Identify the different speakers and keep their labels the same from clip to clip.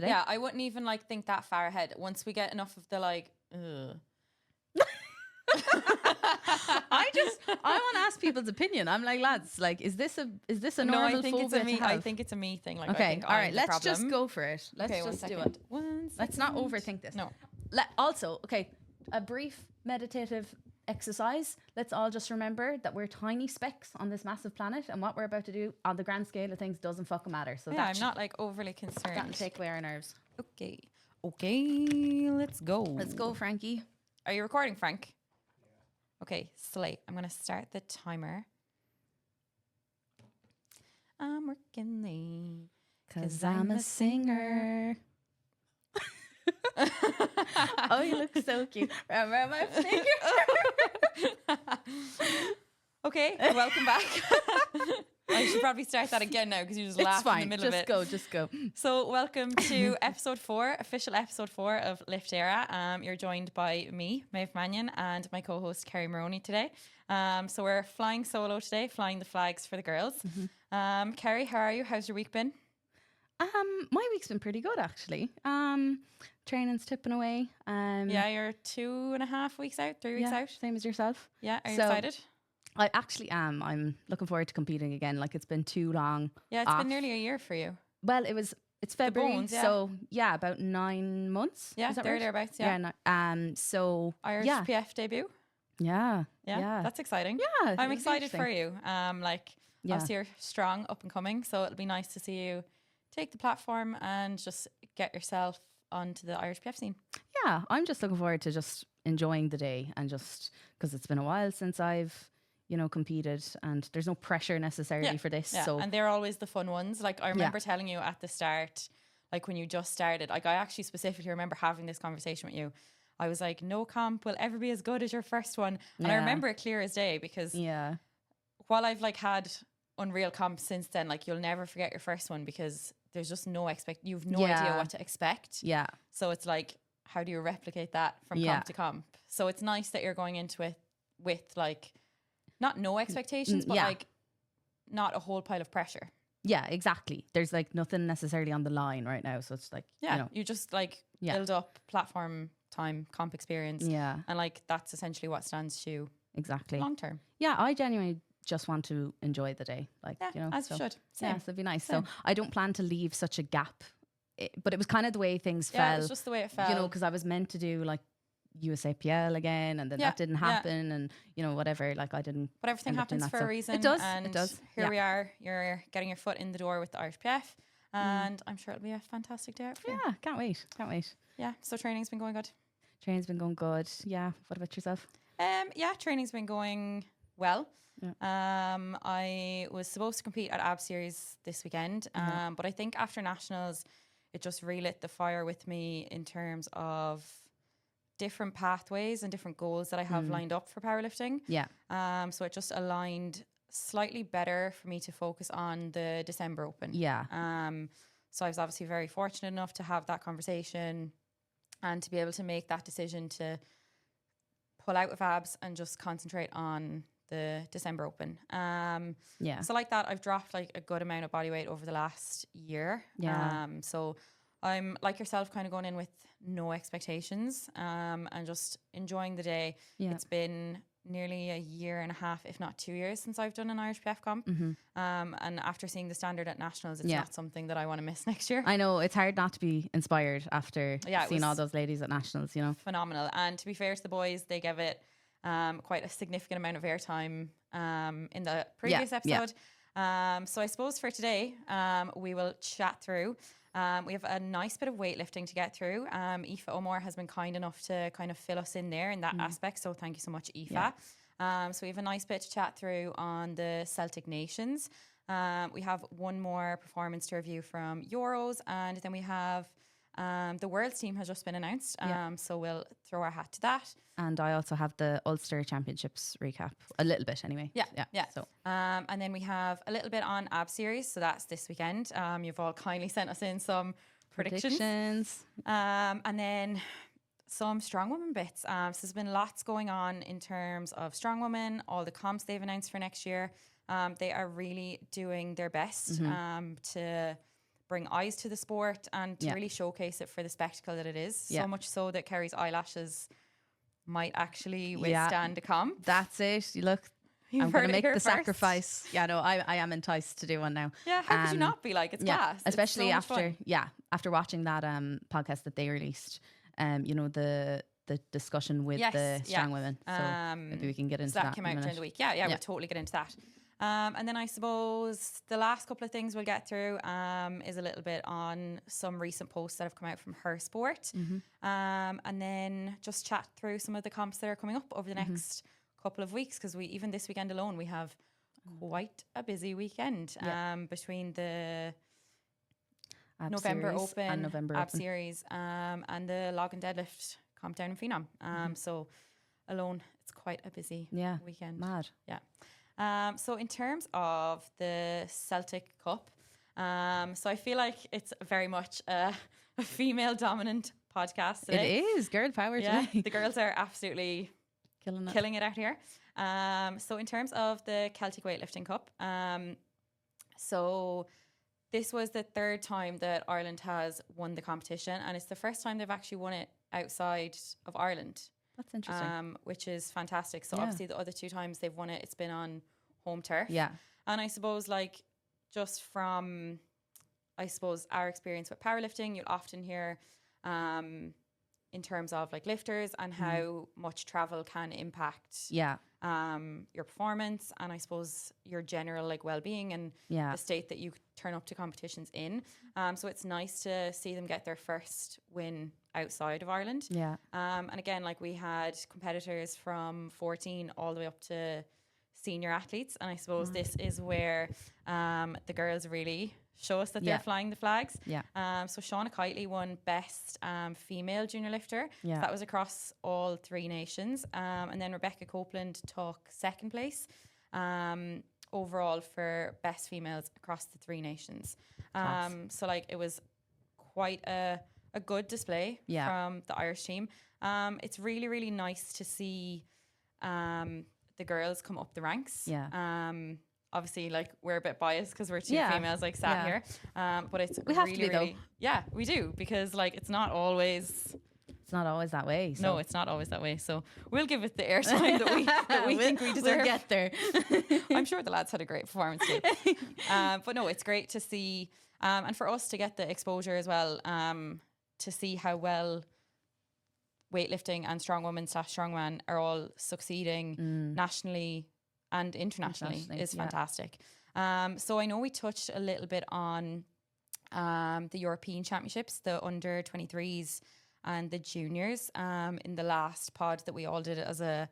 Speaker 1: Yeah, I wouldn't even like think that far ahead. Once we get enough of the like,
Speaker 2: I want to ask people's opinion. I'm like, lads, like, is this a normal
Speaker 1: I think it's
Speaker 2: phobia
Speaker 1: a me.
Speaker 2: to have?
Speaker 1: I think it's a me thing. Like,
Speaker 2: Okay,
Speaker 1: I think
Speaker 2: all
Speaker 1: I'm
Speaker 2: right,
Speaker 1: the
Speaker 2: let's
Speaker 1: problem.
Speaker 2: just go for it. Let's
Speaker 1: Okay,
Speaker 2: just do
Speaker 1: one
Speaker 2: it.
Speaker 1: second.
Speaker 2: Let's not overthink this.
Speaker 1: No.
Speaker 2: Also, okay, a brief meditative exercise. Let's all just remember that we're tiny specks on this massive planet, and what we're about to do on the grand scale of things doesn't fucking matter. So
Speaker 1: Yeah, I'm not like overly concerned.
Speaker 2: That'll take away our nerves.
Speaker 1: Okay, let's go.
Speaker 2: Let's go, Frankie.
Speaker 1: Are you recording, Frank? Yeah. Okay, slay. I'm gonna start the timer. I'm working late
Speaker 2: because I'm a singer. Oh, you look so cute. Remember my finger?
Speaker 1: Okay, welcome back. I should probably start that again now because you just laughed in the middle of it.
Speaker 2: Just go.
Speaker 1: So welcome to episode 4, official episode 4 of Lift Éire. You're joined by me, Maeve Mannion, and my co-host Kerry Maroney today. So we're flying solo today, flying the flags for the girls. Mm-hmm. Kerry, how are you? How's your week been?
Speaker 2: My week's been pretty good actually. Training's tipping away.
Speaker 1: Yeah, you're 2.5 weeks out, 3 weeks out.
Speaker 2: Same as yourself.
Speaker 1: Yeah, are you excited?
Speaker 2: I actually am. I'm looking forward to competing again. Like, it's been too long.
Speaker 1: Yeah, it's been nearly a year for you.
Speaker 2: Well, it's February,
Speaker 1: bones, yeah.
Speaker 2: so yeah, about 9 months.
Speaker 1: Yeah,
Speaker 2: is that
Speaker 1: thereabouts. Yeah.
Speaker 2: So
Speaker 1: Irish
Speaker 2: yeah.
Speaker 1: PF debut.
Speaker 2: Yeah,
Speaker 1: that's exciting.
Speaker 2: Yeah,
Speaker 1: I'm excited for you. Obviously you're strong, up and coming, so it'll be nice to see you take the platform and just get yourself onto the Irish PF scene.
Speaker 2: Yeah, I'm just looking forward to just enjoying the day, and just because it's been a while since I've competed, and there's no pressure necessarily for this.
Speaker 1: Yeah,
Speaker 2: so
Speaker 1: and they're always the fun ones. Like, I remember telling you at the start, like when you just started, like I actually specifically remember having this conversation with you. I was like, no comp will ever be as good as your first one. And I remember it clear as day, because while I've like had unreal comps since then, like you'll never forget your first one, because there's just you've no idea what to expect. Yeah. So it's like, how do you replicate that from comp to comp? So it's nice that you're going into it with like, not no expectations, but like not a whole pile of pressure.
Speaker 2: Yeah, exactly. There's like nothing necessarily on the line right now. So it's like,
Speaker 1: you just like build up platform time, comp experience. Yeah. And like, that's essentially what stands to you long term. Yeah,
Speaker 2: I genuinely just want to enjoy the day. Like,
Speaker 1: as you should. Same.
Speaker 2: Yeah, so it'd be nice. Same. So I don't plan to leave such a gap. But it was kind of the way things fell.
Speaker 1: Yeah, it was just the way it fell.
Speaker 2: Because I was meant to do like USAPL again, and then that didn't happen, and whatever, like I didn't.
Speaker 1: But everything happens for a reason.
Speaker 2: It does.
Speaker 1: And
Speaker 2: it does.
Speaker 1: Here we are. You're getting your foot in the door with the Irish PF, and I'm sure it'll be a fantastic day out for you.
Speaker 2: Yeah, can't wait.
Speaker 1: Yeah. So training's been going good.
Speaker 2: Training's been going good. Yeah. What about yourself?
Speaker 1: Yeah, training's been going well.
Speaker 2: Yeah.
Speaker 1: I was supposed to compete at AB Series this weekend, but I think after nationals, it just relit the fire with me in terms of different pathways and different goals that I have lined up for powerlifting.
Speaker 2: Yeah.
Speaker 1: So it just aligned slightly better for me to focus on the December Open.
Speaker 2: Yeah.
Speaker 1: So I was obviously very fortunate enough to have that conversation and to be able to make that decision to pull out of abs and just concentrate on the December Open. So like that, I've dropped like a good amount of body weight over the last year.
Speaker 2: Yeah.
Speaker 1: So I'm like yourself, kind of going in with no expectations, and just enjoying the day.
Speaker 2: Yeah.
Speaker 1: It's been nearly a year and a half, if not 2 years, since I've done an Irish PF comp. And after seeing the standard at nationals, it's not something that I want to miss next year.
Speaker 2: I know, it's hard not to be inspired after seeing all those ladies at nationals,
Speaker 1: Phenomenal. And to be fair to the boys, they gave it quite a significant amount of airtime in the previous episode. So I suppose for today, we will chat through. We have a nice bit of weightlifting to get through. Aoife O'More has been kind enough to kind of fill us in there in that aspect. So thank you so much, Aoife. So we have a nice bit to chat through on the Celtic nations. We have one more performance to review from Euros, and then we have the World's team has just been announced. So we'll throw our hat to that.
Speaker 2: And I also have the Ulster Championships recap, a little bit anyway.
Speaker 1: Yeah.
Speaker 2: So,
Speaker 1: and then we have a little bit on AB Series. So that's this weekend. You've all kindly sent us in some predictions. And then some strong women bits. So there's been lots going on in terms of strong women, all the comps they've announced for next year. They are really doing their best to bring eyes to the sport and to really showcase it for the spectacle that it is. So much so that Kerry's eyelashes might actually withstand a comp.
Speaker 2: That's it. You look, I'm going to make the sacrifice. Yeah, no, I am enticed to do one now.
Speaker 1: Yeah, how could you not be? Like, it's class.
Speaker 2: Especially
Speaker 1: it's so
Speaker 2: after watching that podcast that they released, you know, the discussion with the strong women. So maybe we can get into that.
Speaker 1: That came out during the week. Yeah, we'll totally get into that. And then I suppose the last couple of things we'll get through is a little bit on some recent posts that have come out from her sport. And then just chat through some of the comps that are coming up over the next couple of weeks, because even this weekend alone we have quite a busy weekend between the November Open and November Ab Series and the log and deadlift comp down in Phenom. So alone it's quite a busy weekend.
Speaker 2: Mad.
Speaker 1: So in terms of the Celtic Cup, so I feel like it's very much a female dominant podcast today.
Speaker 2: It is girl power today.
Speaker 1: The girls are absolutely killing it out here. So in terms of the Celtic Weightlifting Cup, so this was the third time that Ireland has won the competition, and it's the first time they've actually won it outside of Ireland.
Speaker 2: That's interesting.
Speaker 1: Which is fantastic. So obviously the other 2 times they've won it, it's been on home turf.
Speaker 2: Yeah.
Speaker 1: And I suppose like just from, I suppose, our experience with powerlifting, you'll often hear in terms of like lifters and how much travel can impact your performance and I suppose your general like well-being and the state that you turn up to competitions in. So it's nice to see them get their first win outside of Ireland. And again, like we had competitors from 14 all the way up to senior athletes, and I suppose this is where the girls really show us that they're flying the flags. So Shauna Kitely won best female junior lifter. So that was across all 3 nations. And then Rebecca Copeland took second place overall for best females across the 3 nations. So like it was quite a good display from the Irish team. It's really, really nice to see the girls come up the ranks. Obviously, like we're a bit biased because we're 2 females like sat here, but we have to be though. Yeah, we do, because like it's not always
Speaker 2: that way. So.
Speaker 1: No, it's not always that way. So we'll give it the airtime that we think we deserve.
Speaker 2: We'll get there.
Speaker 1: I'm sure the lads had a great performance too. But no, it's great to see, and for us to get the exposure as well, to see how well weightlifting and strong women / strongman are all succeeding nationally and internationally is fantastic. So I know we touched a little bit on the European Championships, the under 23s and the juniors in the last pod that we all did as a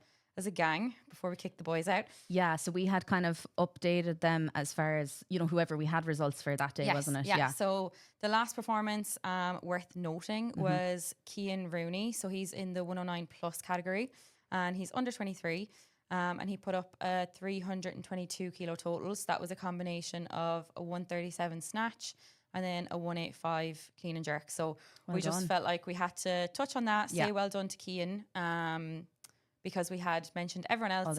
Speaker 1: gang before we kicked the boys out. Yeah,
Speaker 2: so we had kind of updated them as far as, you know, whoever we had results for that day, wasn't it?
Speaker 1: Yeah. So the last performance worth noting was Cian Rooney. So he's in the 109 plus category and he's under 23. And he put up a 322 kilo total. So that was a combination of a 137 snatch and then a 185 clean and jerk. So we just felt like we had to touch on that, say well done to Cian, because we had mentioned everyone else,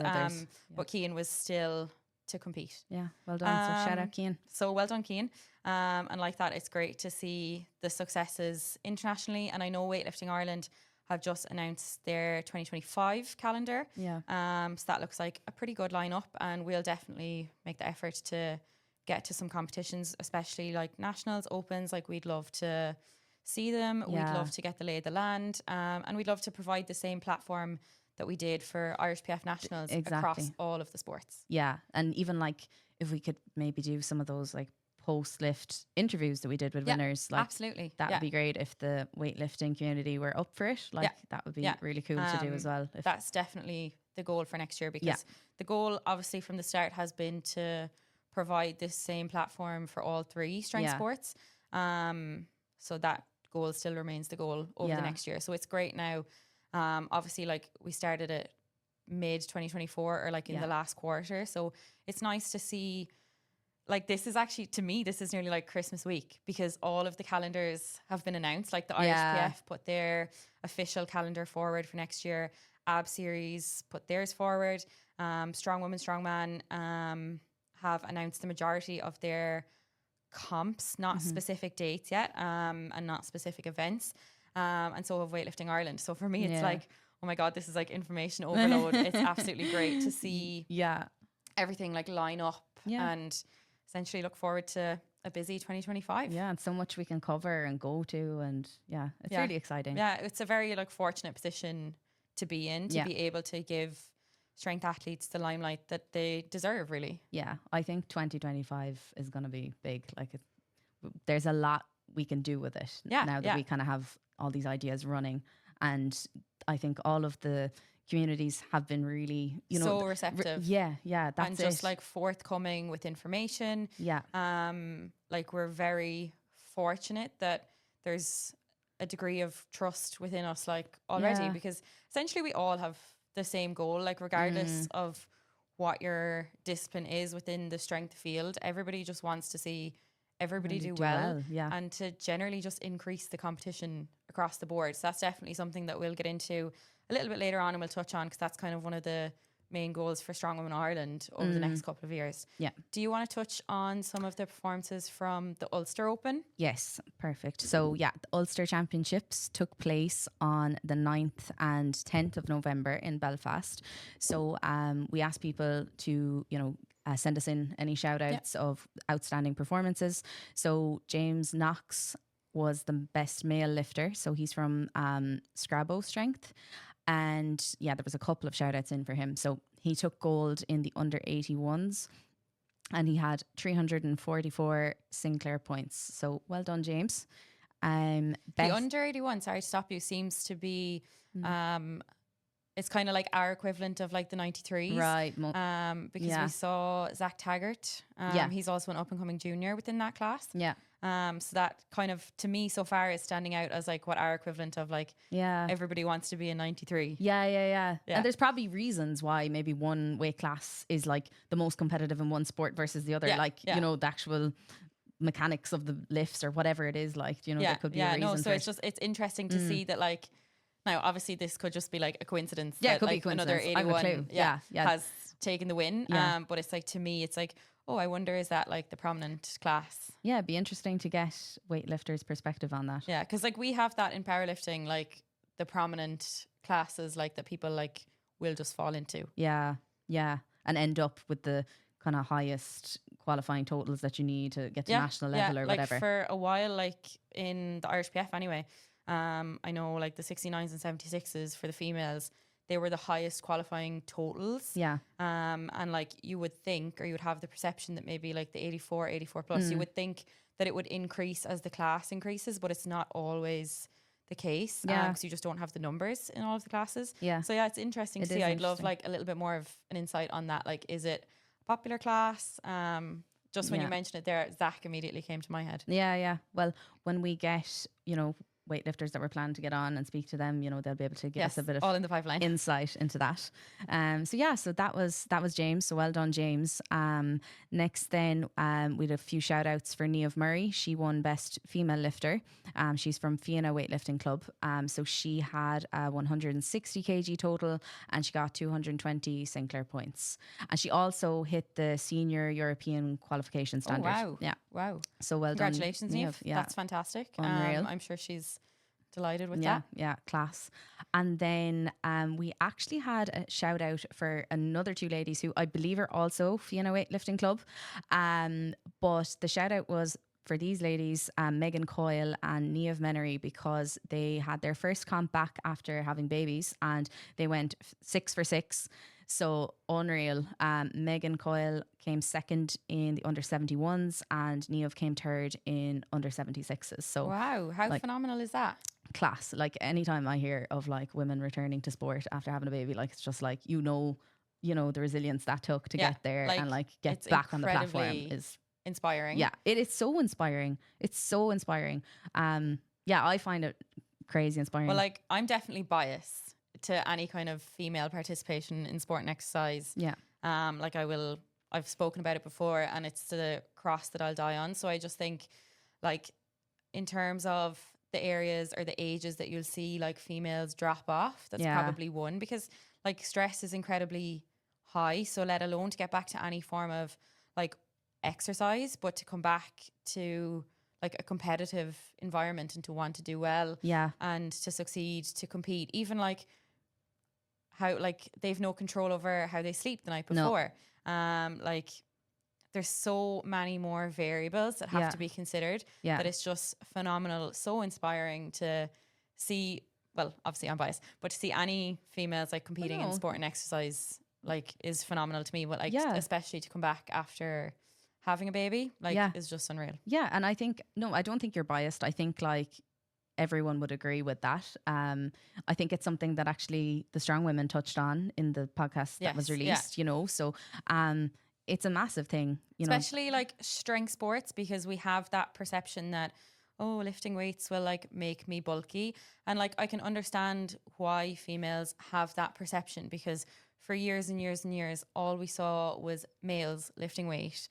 Speaker 1: but Cian was still to compete.
Speaker 2: Yeah, well done. So shout out Cian.
Speaker 1: So well done, Cian. And like that, it's great to see the successes internationally. And I know Weightlifting Ireland have just announced their 2025 calendar. So that looks like a pretty good lineup, and we'll definitely make the effort to get to some competitions, especially like nationals, opens. Like we'd love to see them. We'd love to get the lay of the land, and we'd love to provide the same platform that we did for Irish PF nationals across all of the sports.
Speaker 2: Yeah, and even like if we could maybe do some of those like post-lift interviews that we did with winners, like
Speaker 1: absolutely,
Speaker 2: that would be great if the weightlifting community were up for it. Like that would be really cool to do as well.
Speaker 1: That's definitely the goal for next year, because the goal obviously from the start has been to provide this same platform for all 3 strength sports. So that goal still remains the goal over the next year. So it's great now. Obviously, like we started it mid 2024 or like in the last quarter. So it's nice to see. Like this is actually, to me, this is nearly like Christmas week, because all of the calendars have been announced. Like the Irish PF put their official calendar forward for next year. Ab Series put theirs forward. Strong Women, Strong Man have announced the majority of their comps, not specific dates yet, and not specific events. And so have Weightlifting Ireland. So for me, it's like, oh my God, this is like information overload. It's absolutely great to see everything like line up and essentially look forward to a busy 2025.
Speaker 2: Yeah, and so much we can cover and go to, and it's really exciting.
Speaker 1: Yeah, it's a very like fortunate position to be in, to be able to give strength athletes the limelight that they deserve, really.
Speaker 2: Yeah, I think 2025 is going to be big. Like, there's a lot we can do with it now that we kind of have all these ideas running. And I think all of the communities have been really,
Speaker 1: so receptive.
Speaker 2: That's
Speaker 1: and just like forthcoming with information.
Speaker 2: Yeah.
Speaker 1: Like, we're very fortunate that there's a degree of trust within us, like, already, because essentially we all have the same goal, like, regardless of what your discipline is within the strength field. Everybody just wants to see everybody do well, and to generally just increase the competition across the board. So that's definitely something that we'll get into a little bit later on, and we'll touch on, because that's kind of one of the main goals for Strong Women Ireland over the next couple of years. Yeah. Do you want to touch on some of the performances from the Ulster Open?
Speaker 2: Yes, perfect. So the Ulster Championships took place on the 9th and 10th of November in Belfast. So we asked people to, send us in any shout outs of outstanding performances. So James Knox was the best male lifter. So he's from Scrabo Strength. And there was a couple of shout outs in for him. So he took gold in the under 81s, and he had 344 Sinclair points. So well done, James.
Speaker 1: The under 81, sorry to stop you, seems to be it's kind of like our equivalent of like the 93s.
Speaker 2: Right.
Speaker 1: Because we saw Zach Taggart. He's also an up and coming junior within that class.
Speaker 2: Yeah.
Speaker 1: So that kind of, to me so far, is standing out as like what our equivalent of like everybody wants to be a 93.
Speaker 2: Yeah. And there's probably reasons why maybe one weight class is like the most competitive in one sport versus the other. The actual mechanics of the lifts or whatever it is, like, there could be a reason.
Speaker 1: So it's interesting to see that, like, now obviously this could just be like a coincidence.
Speaker 2: Yeah,
Speaker 1: that,
Speaker 2: it could
Speaker 1: like,
Speaker 2: be coincidence.
Speaker 1: Another 81 has taken the win.
Speaker 2: Yeah.
Speaker 1: But it's like, to me, it's like, oh, I wonder, is that like the prominent class?
Speaker 2: Yeah, it'd be interesting to get weightlifters' perspective on that.
Speaker 1: Yeah, because like we have that in powerlifting, like the prominent classes, like that people like will just fall into.
Speaker 2: Yeah, and end up with the kind of highest qualifying totals that you need to get to national level or
Speaker 1: like
Speaker 2: whatever.
Speaker 1: For a while, like in the Irish PF anyway, I know like the 69s and 76s for the females, they were the highest qualifying totals.
Speaker 2: Yeah.
Speaker 1: And like you would think, or you would have the perception that maybe like the 84 plus, you would think that it would increase as the class increases, but it's not always the case. Because you just don't have the numbers in all of the classes.
Speaker 2: Yeah.
Speaker 1: So it's interesting to see. I'd love like a little bit more of an insight on that. Like, is it a popular class? Just when you mentioned it there, Zach immediately came to my head.
Speaker 2: Yeah. Well, when we get, weightlifters that we're planning to get on and speak to them, they'll be able to give us a bit of
Speaker 1: all in the pipeline
Speaker 2: insight into that. So that was James. So well done, James. Next then, we had a few shout outs for Niamh Murray. She won best female lifter. She's from Fianna Weightlifting Club. So she had 160 kg total, and she got 220 Sinclair points. And she also hit the senior European qualification standard.
Speaker 1: Oh, wow.
Speaker 2: Yeah.
Speaker 1: Wow.
Speaker 2: So well
Speaker 1: Congratulations,
Speaker 2: done,
Speaker 1: Niamh. Yeah. That's fantastic.
Speaker 2: Unreal.
Speaker 1: I'm sure she's delighted with that.
Speaker 2: Yeah, class. And then we actually had a shout out for another two ladies who I believe are also Fianna Weightlifting Club. But the shout out was for these ladies, Megan Coyle and Niamh Menery, because they had their first comp back after having babies, and they went 6 for 6. So unreal. Megan Coyle came second in the under 71s, and Niamh came third in under 76s. So
Speaker 1: wow, how phenomenal is that?
Speaker 2: Class. Like, anytime I hear of like women returning to sport after having a baby, like, it's just like, the resilience that took to get there, and like get back on the platform is
Speaker 1: inspiring.
Speaker 2: Yeah, it is so inspiring. It's so inspiring. I find it crazy inspiring.
Speaker 1: Well, like, I'm definitely biased to any kind of female participation in sport and exercise.
Speaker 2: Yeah.
Speaker 1: I've spoken about it before, and it's the cross that I'll die on. So I just think, like, in terms of the areas or the ages that you'll see like females drop off, that's probably one, because like stress is incredibly high. So let alone to get back to any form of like exercise, but to come back to like a competitive environment and to want to do well and to succeed, to compete, even like how like they've no control over how they sleep the night before. Like there's so many more variables that have to be considered that it's just phenomenal, so inspiring to see. Well, obviously I'm biased, but to see any females like competing in sport and exercise like is phenomenal to me. But like especially to come back after having a baby like is just unreal.
Speaker 2: Yeah, and I think I don't think you're biased. I think like everyone would agree with that. I think it's something that actually the Strong Women touched on in the podcast that was released, you know. So it's a massive thing, you
Speaker 1: especially like strength sports, because we have that perception that lifting weights will like make me bulky, and like I can understand why females have that perception, because for years and years and years all we saw was males lifting weight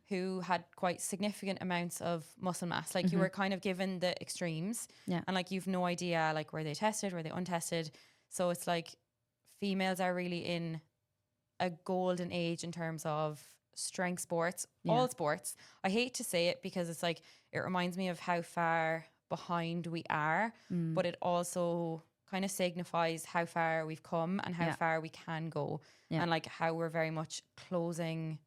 Speaker 1: who had quite significant amounts of muscle mass. Like you were kind of given the extremes and like you've no idea like were they tested, were they untested. So it's like females are really in a golden age in terms of strength sports, all sports. I hate to say it because it's like it reminds me of how far behind we are, but it also kind of signifies how far we've come and how far we can go, and like how we're very much closing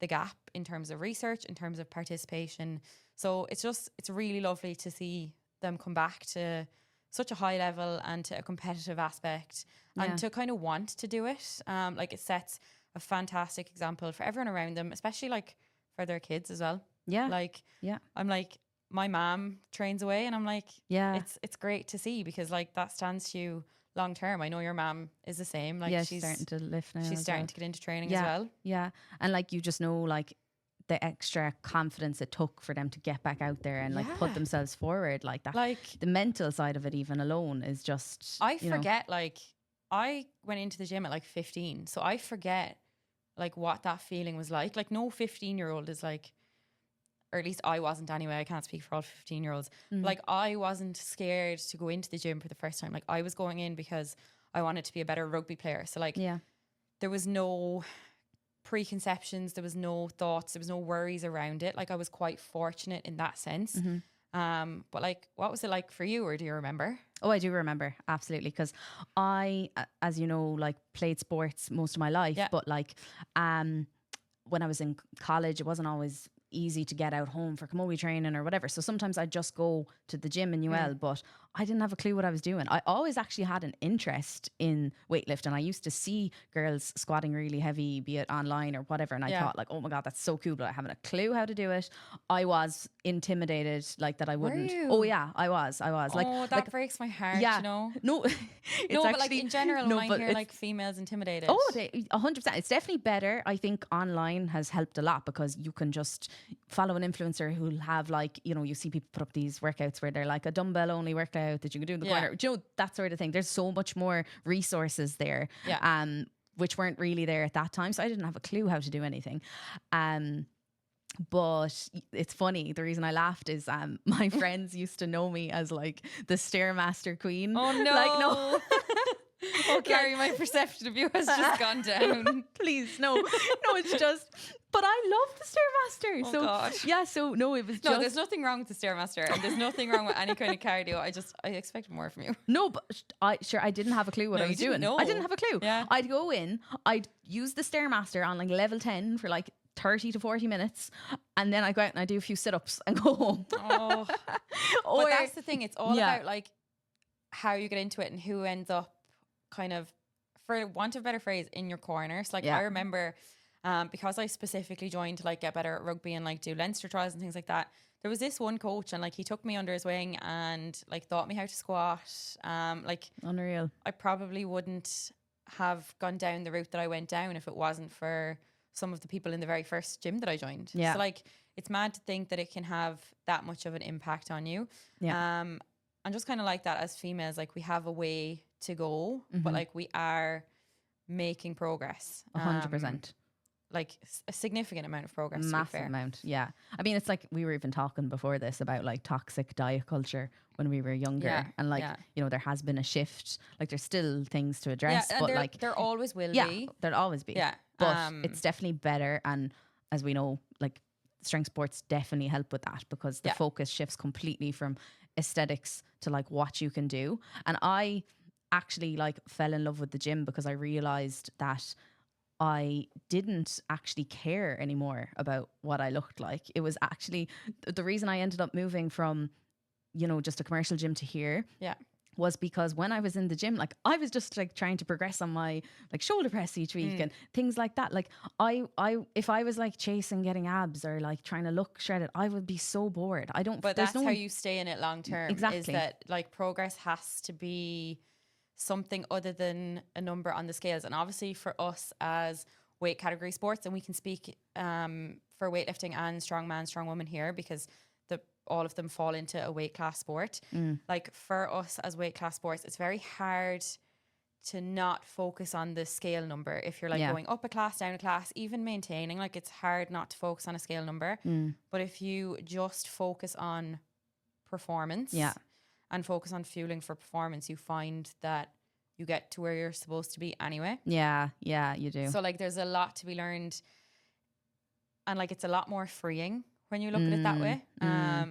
Speaker 1: the gap in terms of research, in terms of participation. So it's really lovely to see them come back to such a high level and to a competitive aspect and to kind of want to do it. Like it sets a fantastic example for everyone around them, especially like for their kids as well. I'm like, my mom trains away and I'm like, it's great to see, because like that stands to you long term. I know your mom is the same. Like
Speaker 2: she's starting to lift now.
Speaker 1: She's starting to get into training as well.
Speaker 2: Yeah. And like you just know like the extra confidence it took for them to get back out there and like put themselves forward like that. Like the mental side of it even alone is just,
Speaker 1: I forget, like I went into the gym at like 15. So I forget like what that feeling was like. Like no 15-year-old is like, or at least I wasn't anyway. I can't speak for all 15-year-olds. Like I wasn't scared to go into the gym for the first time. Like I was going in because I wanted to be a better rugby player. So like there was no preconceptions, there was no thoughts, there was no worries around it. Like I was quite fortunate in that sense. But like what was it like for you, or do you remember?
Speaker 2: Oh, I do remember, absolutely, because I, as you know, like played sports most of my life, but like when I was in college it wasn't always easy to get out home for camogie training or whatever, so sometimes I'd just go to the gym in UL, but I didn't have a clue what I was doing. I always actually had an interest in weightlifting. I used to see girls squatting really heavy, be it online or whatever, and I thought like, oh my god, that's so cool, but I haven't a clue how to do it. I was intimidated, like that I wouldn't. Oh yeah, I was like,
Speaker 1: that like, breaks my heart, you know.
Speaker 2: No,
Speaker 1: it's no, but like in general, when I hear like females intimidated,
Speaker 2: 100%, it's definitely better. I think online has helped a lot, because you can just follow an influencer who'll have like, you know, you see people put up these workouts where they're like a dumbbell only workout that you can do in the corner, you know, that sort of thing. There's so much more resources there, which weren't really there at that time, so I didn't have a clue how to do anything. But it's funny, the reason I laughed is my friends used to know me as like the Stairmaster Queen.
Speaker 1: Oh no.
Speaker 2: Like no.
Speaker 1: Oh, Kerry, my perception of you has just gone down.
Speaker 2: Please, no, it's just. But I love the Stairmaster.
Speaker 1: Oh,
Speaker 2: so
Speaker 1: God.
Speaker 2: yeah, so no, it was
Speaker 1: no. There's nothing wrong with the Stairmaster, and there's nothing wrong with any kind of cardio. I expect more from you.
Speaker 2: No, but I didn't have a clue what I was doing.
Speaker 1: Know.
Speaker 2: I didn't have a clue.
Speaker 1: Yeah.
Speaker 2: I'd go in, I'd use the Stairmaster on like level 10 for like 30 to 40 minutes, and then I go out and I do a few sit-ups and go home.
Speaker 1: Oh, but that's the thing. It's all about like how you get into it and who ends up kind of, for want of a better phrase, in your corner. So like I remember, because I specifically joined to like get better at rugby and like do Leinster trials and things like that, there was this one coach and like he took me under his wing and like taught me how to squat. Like
Speaker 2: unreal.
Speaker 1: I probably wouldn't have gone down the route that I went down if it wasn't for some of the people in the very first gym that I joined. So like it's mad to think that it can have that much of an impact on you. And just kind of like that, as females, like we have a way to go, but like we are making progress.
Speaker 2: 100%.
Speaker 1: Like a significant amount of progress.
Speaker 2: Massive amount, yeah. I mean, it's like we were even talking before this about like toxic diet culture when we were younger, and like you know, there has been a shift. Like there's still things to address, but like
Speaker 1: there always will be.
Speaker 2: There'll always be.
Speaker 1: Yeah,
Speaker 2: but it's definitely better. And as we know, like strength sports definitely help with that, because the focus shifts completely from aesthetics to like what you can do. And I actually like fell in love with the gym because I realized that I didn't actually care anymore about what I looked like. It was actually the reason I ended up moving from, you know, just a commercial gym to here.
Speaker 1: Yeah.
Speaker 2: Was because when I was in the gym, like I was just like trying to progress on my like shoulder press each week and things like that. Like I if I was like chasing getting abs or like trying to look shredded, I would be so bored. I don't.
Speaker 1: But that's how you stay in it long term.
Speaker 2: Exactly.
Speaker 1: Is that like progress has to be something other than a number on the scales. And obviously for us as weight category sports, and we can speak for weightlifting and strongman, strongwoman here, because all of them fall into a weight class sport. Like for us as weight class sports, it's very hard to not focus on the scale number. If you're like going up a class, down a class, even maintaining, like it's hard not to focus on a scale number. But if you just focus on performance and focus on fueling for performance, you find that you get to where you're supposed to be anyway.
Speaker 2: Yeah, you do.
Speaker 1: So like there's a lot to be learned, and like it's a lot more freeing when you look at it that way.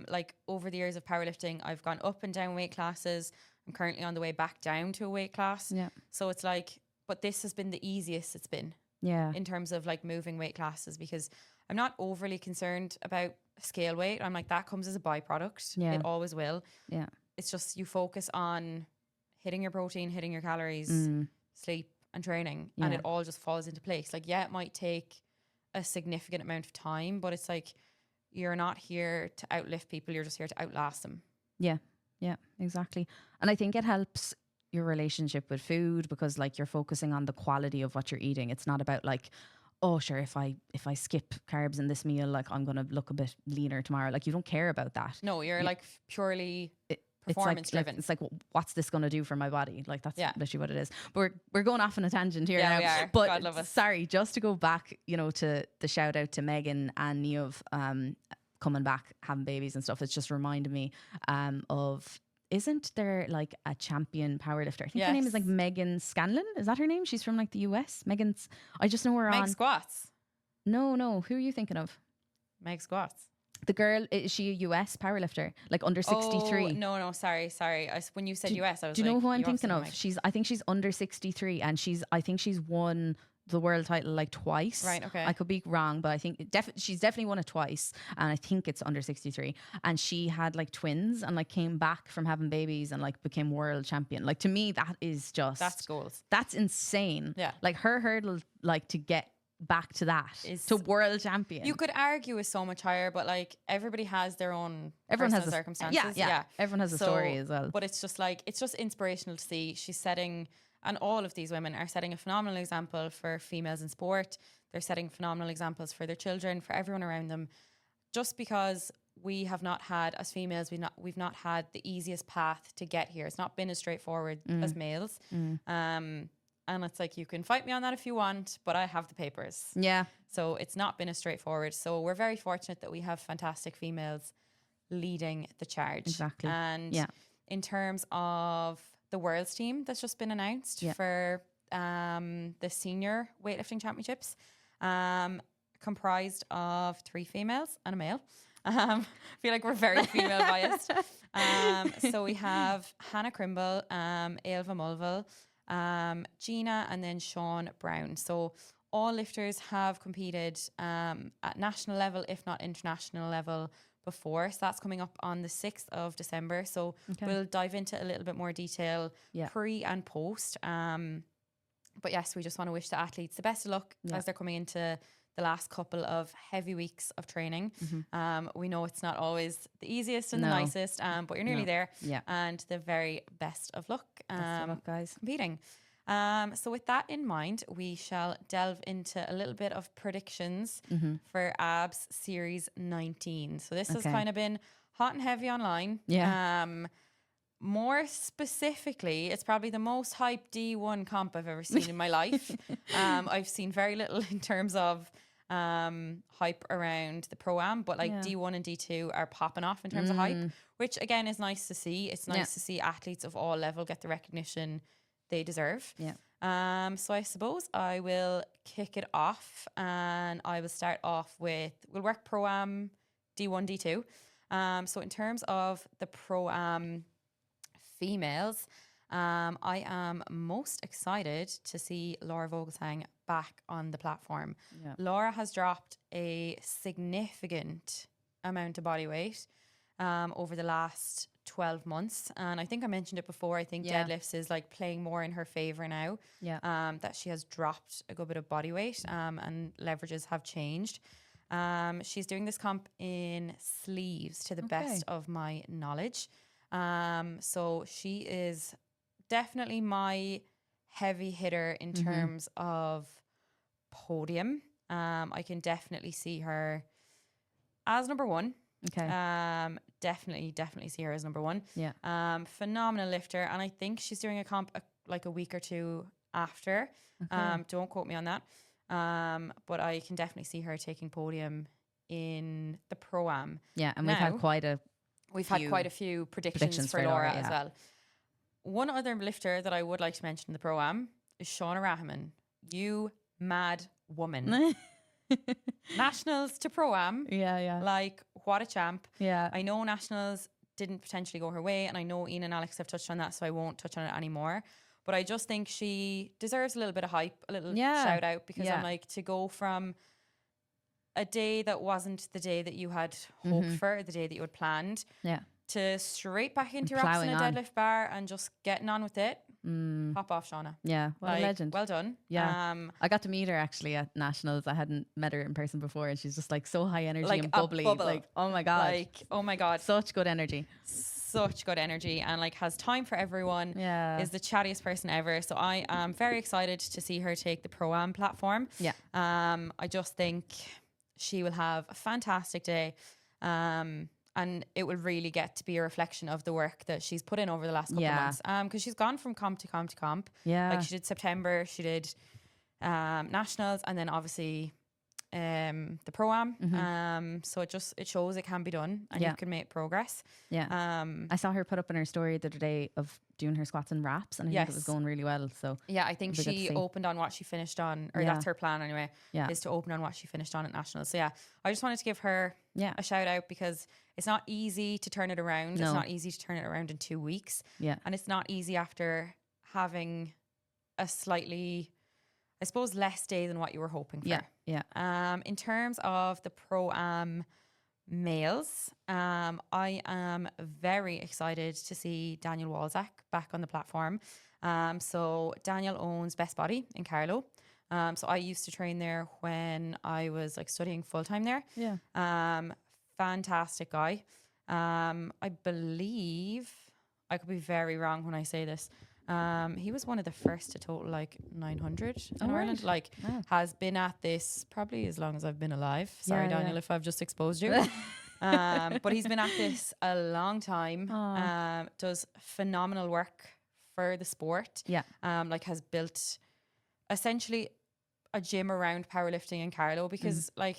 Speaker 1: Like over the years of powerlifting, I've gone up and down weight classes. I'm currently on the way back down to a weight class.
Speaker 2: Yeah.
Speaker 1: So it's like, but this has been the easiest it's been.
Speaker 2: Yeah.
Speaker 1: In terms of like moving weight classes, because I'm not overly concerned about scale weight. I'm like, that comes as a byproduct.
Speaker 2: Yeah.
Speaker 1: It always will.
Speaker 2: Yeah.
Speaker 1: It's just you focus on hitting your protein, hitting your calories, sleep and training, and it all just falls into place. Like, yeah, it might take a significant amount of time, but it's like, you're not here to outlift people. You're just here to outlast them. Yeah,
Speaker 2: exactly. And I think it helps your relationship with food, because like you're focusing on the quality of what you're eating. It's not about like, oh sure, if I skip carbs in this meal, like I'm gonna look a bit leaner tomorrow. Like you don't care about that.
Speaker 1: No, you're like purely performance driven.
Speaker 2: It's like, what's this going to do for my body? Like that's literally what it is. But we're going off on a tangent here now.
Speaker 1: We are.
Speaker 2: But
Speaker 1: God love us.
Speaker 2: Sorry, just to go back, you know, to the shout out to Megan and Niamh coming back, having babies and stuff. It's just reminded me of, isn't there like a champion powerlifter? I think her name is like Megan Scanlon. Is that her name? She's from like the US. I just know her
Speaker 1: Meg
Speaker 2: on
Speaker 1: Squats.
Speaker 2: No. Who are you thinking of?
Speaker 1: Meg Squats.
Speaker 2: The girl, is she a US powerlifter? Like under 63?
Speaker 1: Oh, no, sorry. When you said US, I was like,
Speaker 2: do you know who I'm thinking of? I think she's under 63, and I think she's won the world title like twice.
Speaker 1: Right, okay.
Speaker 2: I could be wrong, but I think she's definitely won it twice, and I think it's under 63. And she had like twins and like came back from having babies and like became world champion. Like to me, that's
Speaker 1: goals.
Speaker 2: That's insane.
Speaker 1: Yeah.
Speaker 2: Like her hurdle, like to get back to that to world champion,
Speaker 1: you could argue is so much higher, but like everybody has their own circumstances.
Speaker 2: Yeah, everyone has a story as well,
Speaker 1: but it's just inspirational to see. She's setting, and all of these women are setting a phenomenal example for females in sport. They're setting phenomenal examples for their children, for everyone around them, just because we have not had, as females, we've not had the easiest path to get here. It's not been as straightforward as males. And it's like, you can fight me on that if you want, but I have the papers.
Speaker 2: Yeah.
Speaker 1: So it's not been as straightforward. So we're very fortunate that we have fantastic females leading the charge.
Speaker 2: Exactly.
Speaker 1: And in terms of the world's team that's just been announced for the senior weightlifting championships, comprised of 3 females and a male. I feel like we're very female biased. So we have Hannah Crimble, Ailva Mulville, Gina, and then Sean Brown. So all lifters have competed at national level, if not international level, before. So that's coming up on the 6th of December. So we'll dive into a little bit more detail pre and post. But yes, we just want to wish the athletes the best of luck as they're coming into the last couple of heavy weeks of training. We know it's not always the easiest and the nicest, but you're nearly there. Yeah. And the very best of luck,
Speaker 2: best of luck, guys.
Speaker 1: Competing. So with that in mind, we shall delve into a little bit of predictions for ABS Series 19. So this has kind of been hot and heavy online.
Speaker 2: Yeah.
Speaker 1: More specifically, it's probably the most hyped D1 comp I've ever seen in my life. I've seen very little in terms of hype around the Pro-Am, but like D1 and D2 are popping off in terms of hype, which again is nice to see. It's nice to see athletes of all level get the recognition they deserve.
Speaker 2: Yeah.
Speaker 1: So I suppose I will kick it off, and I will start off with, we'll work Pro-Am D1, D2. So in terms of the Pro-Am females, I am most excited to see Laura Vogelsang back on the platform.
Speaker 2: Yeah.
Speaker 1: Laura has dropped a significant amount of body weight over the last 12 months. And I think I mentioned it before. I think deadlifts is like playing more in her favor now.
Speaker 2: Yeah.
Speaker 1: That she has dropped a good bit of body weight and leverages have changed. She's doing this comp in sleeves to the best of my knowledge. So she is definitely my heavy hitter in terms of podium. I can definitely see her as number one.
Speaker 2: Okay.
Speaker 1: Definitely see her as number one.
Speaker 2: Yeah.
Speaker 1: Phenomenal lifter, and I think she's doing a comp like a week or two after.
Speaker 2: Okay.
Speaker 1: Don't quote me on that. But I can definitely see her taking podium in the Pro-Am.
Speaker 2: Yeah, and
Speaker 1: now,
Speaker 2: we've had quite a
Speaker 1: few predictions for Laura as well. One other lifter that I would like to mention in the Pro-Am is Shauna Rahman. You mad woman. Nationals to Pro-Am.
Speaker 2: Yeah.
Speaker 1: Like, what a champ.
Speaker 2: Yeah.
Speaker 1: I know Nationals didn't potentially go her way, and I know Ian and Alex have touched on that, so I won't touch on it anymore. But I just think she deserves a little bit of hype, a little shout out, because I'm like, to go from a day that wasn't the day that you had hoped for, the day that you had planned, to straight back into racks in a deadlift bar and just getting on with it. Pop off, Shauna.
Speaker 2: Yeah, what a legend.
Speaker 1: Well done.
Speaker 2: Yeah. I got to meet her actually at Nationals. I hadn't met her in person before, and she's just like so high energy
Speaker 1: like
Speaker 2: and bubbly. Like, oh my God.
Speaker 1: Like, oh my God.
Speaker 2: Such good energy.
Speaker 1: Such good energy, and like has time for everyone.
Speaker 2: Yeah.
Speaker 1: Is the chattiest person ever. So I am very excited to see her take the Pro-Am platform.
Speaker 2: Yeah.
Speaker 1: I just think she will have a fantastic day. And it will really get to be a reflection of the work that she's put in over the last couple of months. Because she's gone from comp to comp to comp.
Speaker 2: Yeah.
Speaker 1: Like, she did September, she did Nationals, and then obviously the Pro-Am. So it shows it can be done, and you can make progress.
Speaker 2: Yeah. I saw her put up in her story the other day of doing her squats and wraps, and I think it was going really well. So
Speaker 1: yeah, I think she opened on what she finished on, or that's her plan anyway, is to open on what she finished on at Nationals. So yeah, I just wanted to give her a shout out, because it's not easy to turn it around. No. It's not easy to turn it around in 2 weeks.
Speaker 2: Yeah.
Speaker 1: And it's not easy after having a slightly, I suppose, less day than what you were hoping for.
Speaker 2: Yeah.
Speaker 1: In terms of the Pro-Am males, I am very excited to see Daniel Walzak back on the platform. So Daniel owns Best Body in Carlow. So I used to train there when I was like studying full time there.
Speaker 2: Yeah.
Speaker 1: Fantastic guy. I believe, I could be very wrong when I say this, he was one of the first to total like 900 in Ireland. Like, has been at this probably as long as I've been alive. Sorry, Daniel, if I've just exposed you. But he's been at this a long time. Does phenomenal work for the sport.
Speaker 2: Yeah.
Speaker 1: Like, has built essentially a gym around powerlifting in Carlow, because like,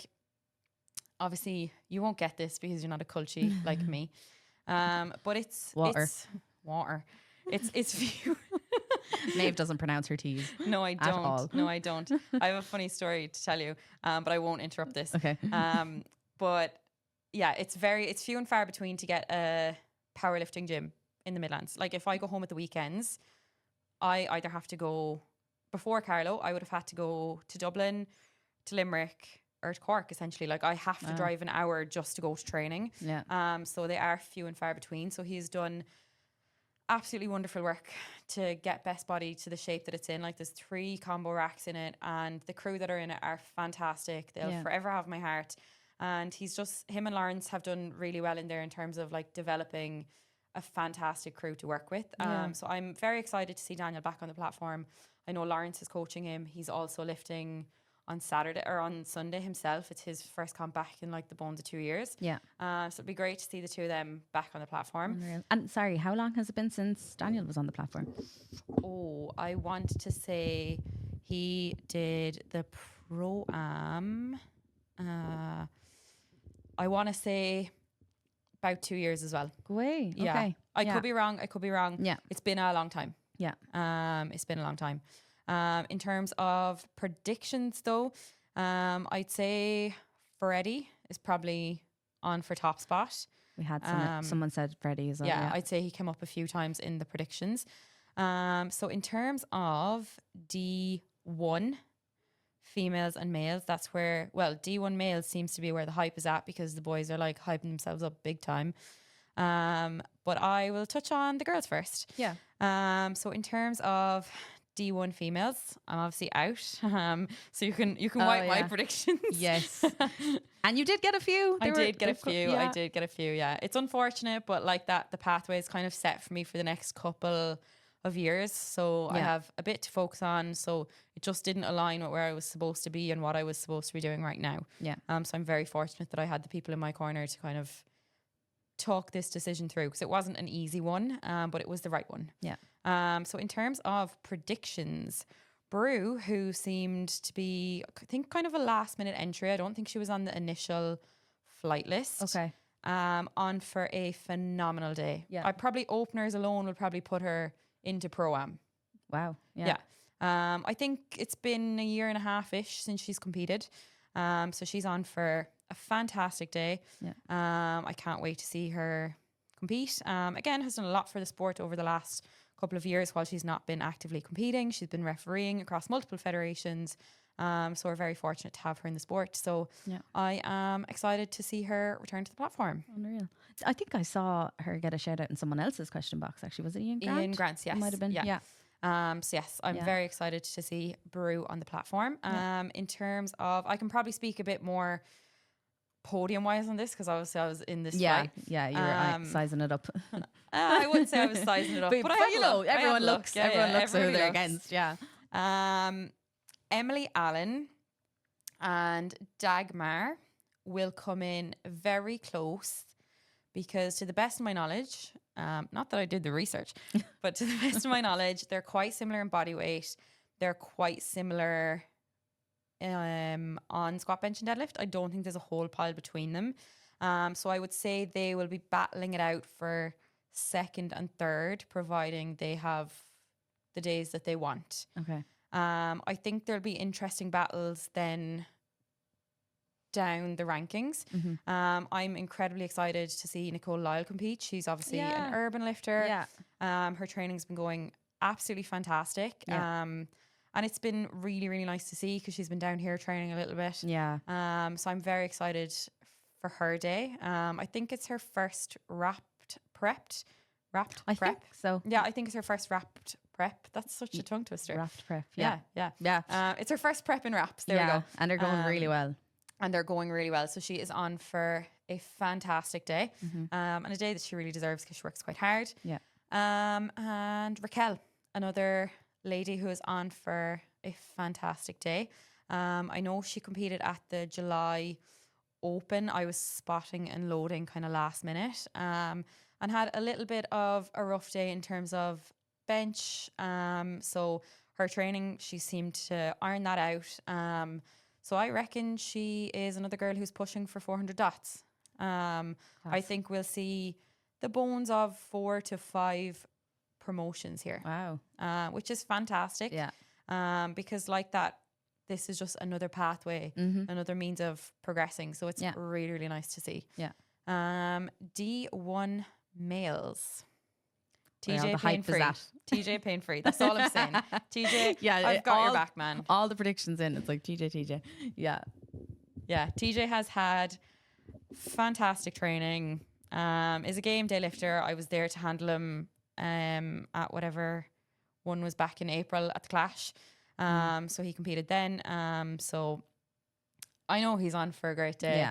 Speaker 1: obviously you won't get this because you're not a culture like me. But it's water. It's few.
Speaker 2: Maeve doesn't pronounce her T's.
Speaker 1: No, I don't. No, I don't. I have a funny story to tell you, but I won't interrupt this.
Speaker 2: Okay.
Speaker 1: But yeah, it's few and far between to get a powerlifting gym in the Midlands. Like, if I go home at the weekends, I either have to go, before Carlow, I would have had to go to Dublin, to Limerick, or to Cork, essentially. Like, I have to drive an hour just to go to training.
Speaker 2: Yeah.
Speaker 1: So they are few and far between. So he's done absolutely wonderful work to get Best Body to the shape that it's in. Like, there's 3 combo racks in it, and the crew that are in it are fantastic. They'll forever have my heart. And him and Lawrence have done really well in there in terms of like developing a fantastic crew to work with. So I'm very excited to see Daniel back on the platform. I know Lawrence is coaching him. He's also lifting on Saturday or on Sunday himself. It's his first comp back in like the bones of 2 years.
Speaker 2: Yeah.
Speaker 1: So it'd be great to see the two of them back on the platform.
Speaker 2: Unreal. And sorry, how long has it been since Daniel was on the platform?
Speaker 1: Oh, I want to say he did the Pro-Am. I want to say about 2 years as well.
Speaker 2: Go away.
Speaker 1: Yeah.
Speaker 2: Okay.
Speaker 1: I could be wrong.
Speaker 2: Yeah.
Speaker 1: It's been a long time.
Speaker 2: Yeah.
Speaker 1: It's been a long time. In terms of predictions, though, I'd say Freddie is probably on for top spot.
Speaker 2: We had someone said Freddie as well.
Speaker 1: Yeah, I'd say he came up a few times in the predictions. So in terms of D1 females and males, that's where, well, D1 males seems to be where the hype is at, because the boys are like hyping themselves up big time. But I will touch on the girls first.
Speaker 2: Yeah.
Speaker 1: So in terms of D1 females, I'm obviously out. So you can wipe my predictions.
Speaker 2: Yes. And you did get a few.
Speaker 1: I did get a few. Yeah. It's unfortunate, but like that, the pathway is kind of set for me for the next couple of years. So I have a bit to focus on. So it just didn't align with where I was supposed to be and what I was supposed to be doing right now.
Speaker 2: Yeah.
Speaker 1: So I'm very fortunate that I had the people in my corner to kind of talk this decision through, because it wasn't an easy one, but it was the right one.
Speaker 2: Yeah.
Speaker 1: So in terms of predictions, Brew, who seemed to be, I think, kind of a last minute entry. I don't think she was on the initial flight list.
Speaker 2: Okay.
Speaker 1: On for a phenomenal day.
Speaker 2: Yeah.
Speaker 1: I probably, openers alone will probably put her into Pro-Am.
Speaker 2: Wow. Yeah.
Speaker 1: I think it's been a year and a half-ish since she's competed. So she's on for a fantastic day.
Speaker 2: Yeah.
Speaker 1: I can't wait to see her compete. Again, has done a lot for the sport over the last couple of years while she's not been actively competing. She's been refereeing across multiple federations. So we're very fortunate to have her in the sport. So I am excited to see her return to the platform.
Speaker 2: Unreal. I think I saw her get a shout out in someone else's question box, actually. Was it Ian Grant?
Speaker 1: Ian Grant's, yes.
Speaker 2: It might have been. Yeah.
Speaker 1: So yes, I'm very excited to see Brew on the platform. In terms of, I can probably speak a bit more podium wise on this, because obviously I was in this flight.
Speaker 2: Yeah, you were sizing it up.
Speaker 1: I wouldn't say I was sizing it up, but I
Speaker 2: you know, everyone looks who they're against. Yeah.
Speaker 1: Emily Allen and Dagmar will come in very close, because to the best of my knowledge, not that I did the research, but to the best of my knowledge, they're quite similar in body weight. They're quite similar on squat, bench and deadlift. I don't think there's a whole pile between them. So I would say they will be battling it out for second and third, providing they have the days that they want.
Speaker 2: Okay.
Speaker 1: I think there'll be interesting battles then down the rankings. I'm incredibly excited to see Nicole Lyle compete. She's obviously an urban lifter. Her training's been going absolutely fantastic. And it's been really, really nice to see, because she's been down here training a little bit. So I'm very excited for her day. I think it's her first wrapped prep.
Speaker 2: I think so.
Speaker 1: Yeah, I think it's her first wrapped prep. That's such a tongue twister.
Speaker 2: Wrapped prep.
Speaker 1: Yeah. It's her first prep in wraps. There we go.
Speaker 2: And they're going really well.
Speaker 1: So she is on for a fantastic day, and a day that she really deserves, because she works quite hard. And Raquel, another lady who is on for a fantastic day. I know she competed at the July Open. I was spotting and loading kind of last minute, and had a little bit of a rough day in terms of bench. So her training, she seemed to iron that out. So I reckon she is another girl who's pushing for 400 dots. I think we'll see the bones of 4 to 5 promotions here.
Speaker 2: Wow.
Speaker 1: Which is fantastic. Because like that, this is just another pathway, another means of progressing. So it's really, really nice to see. D1 males. TJ pain-free. TJ pain-free. That's all I'm saying. TJ, I've got your back, man.
Speaker 2: All the predictions in. It's like TJ. Yeah.
Speaker 1: TJ has had fantastic training. Is a game day lifter. I was there to handle him at whatever one was back in April at the Clash. So he competed then. So I know he's on for a great day.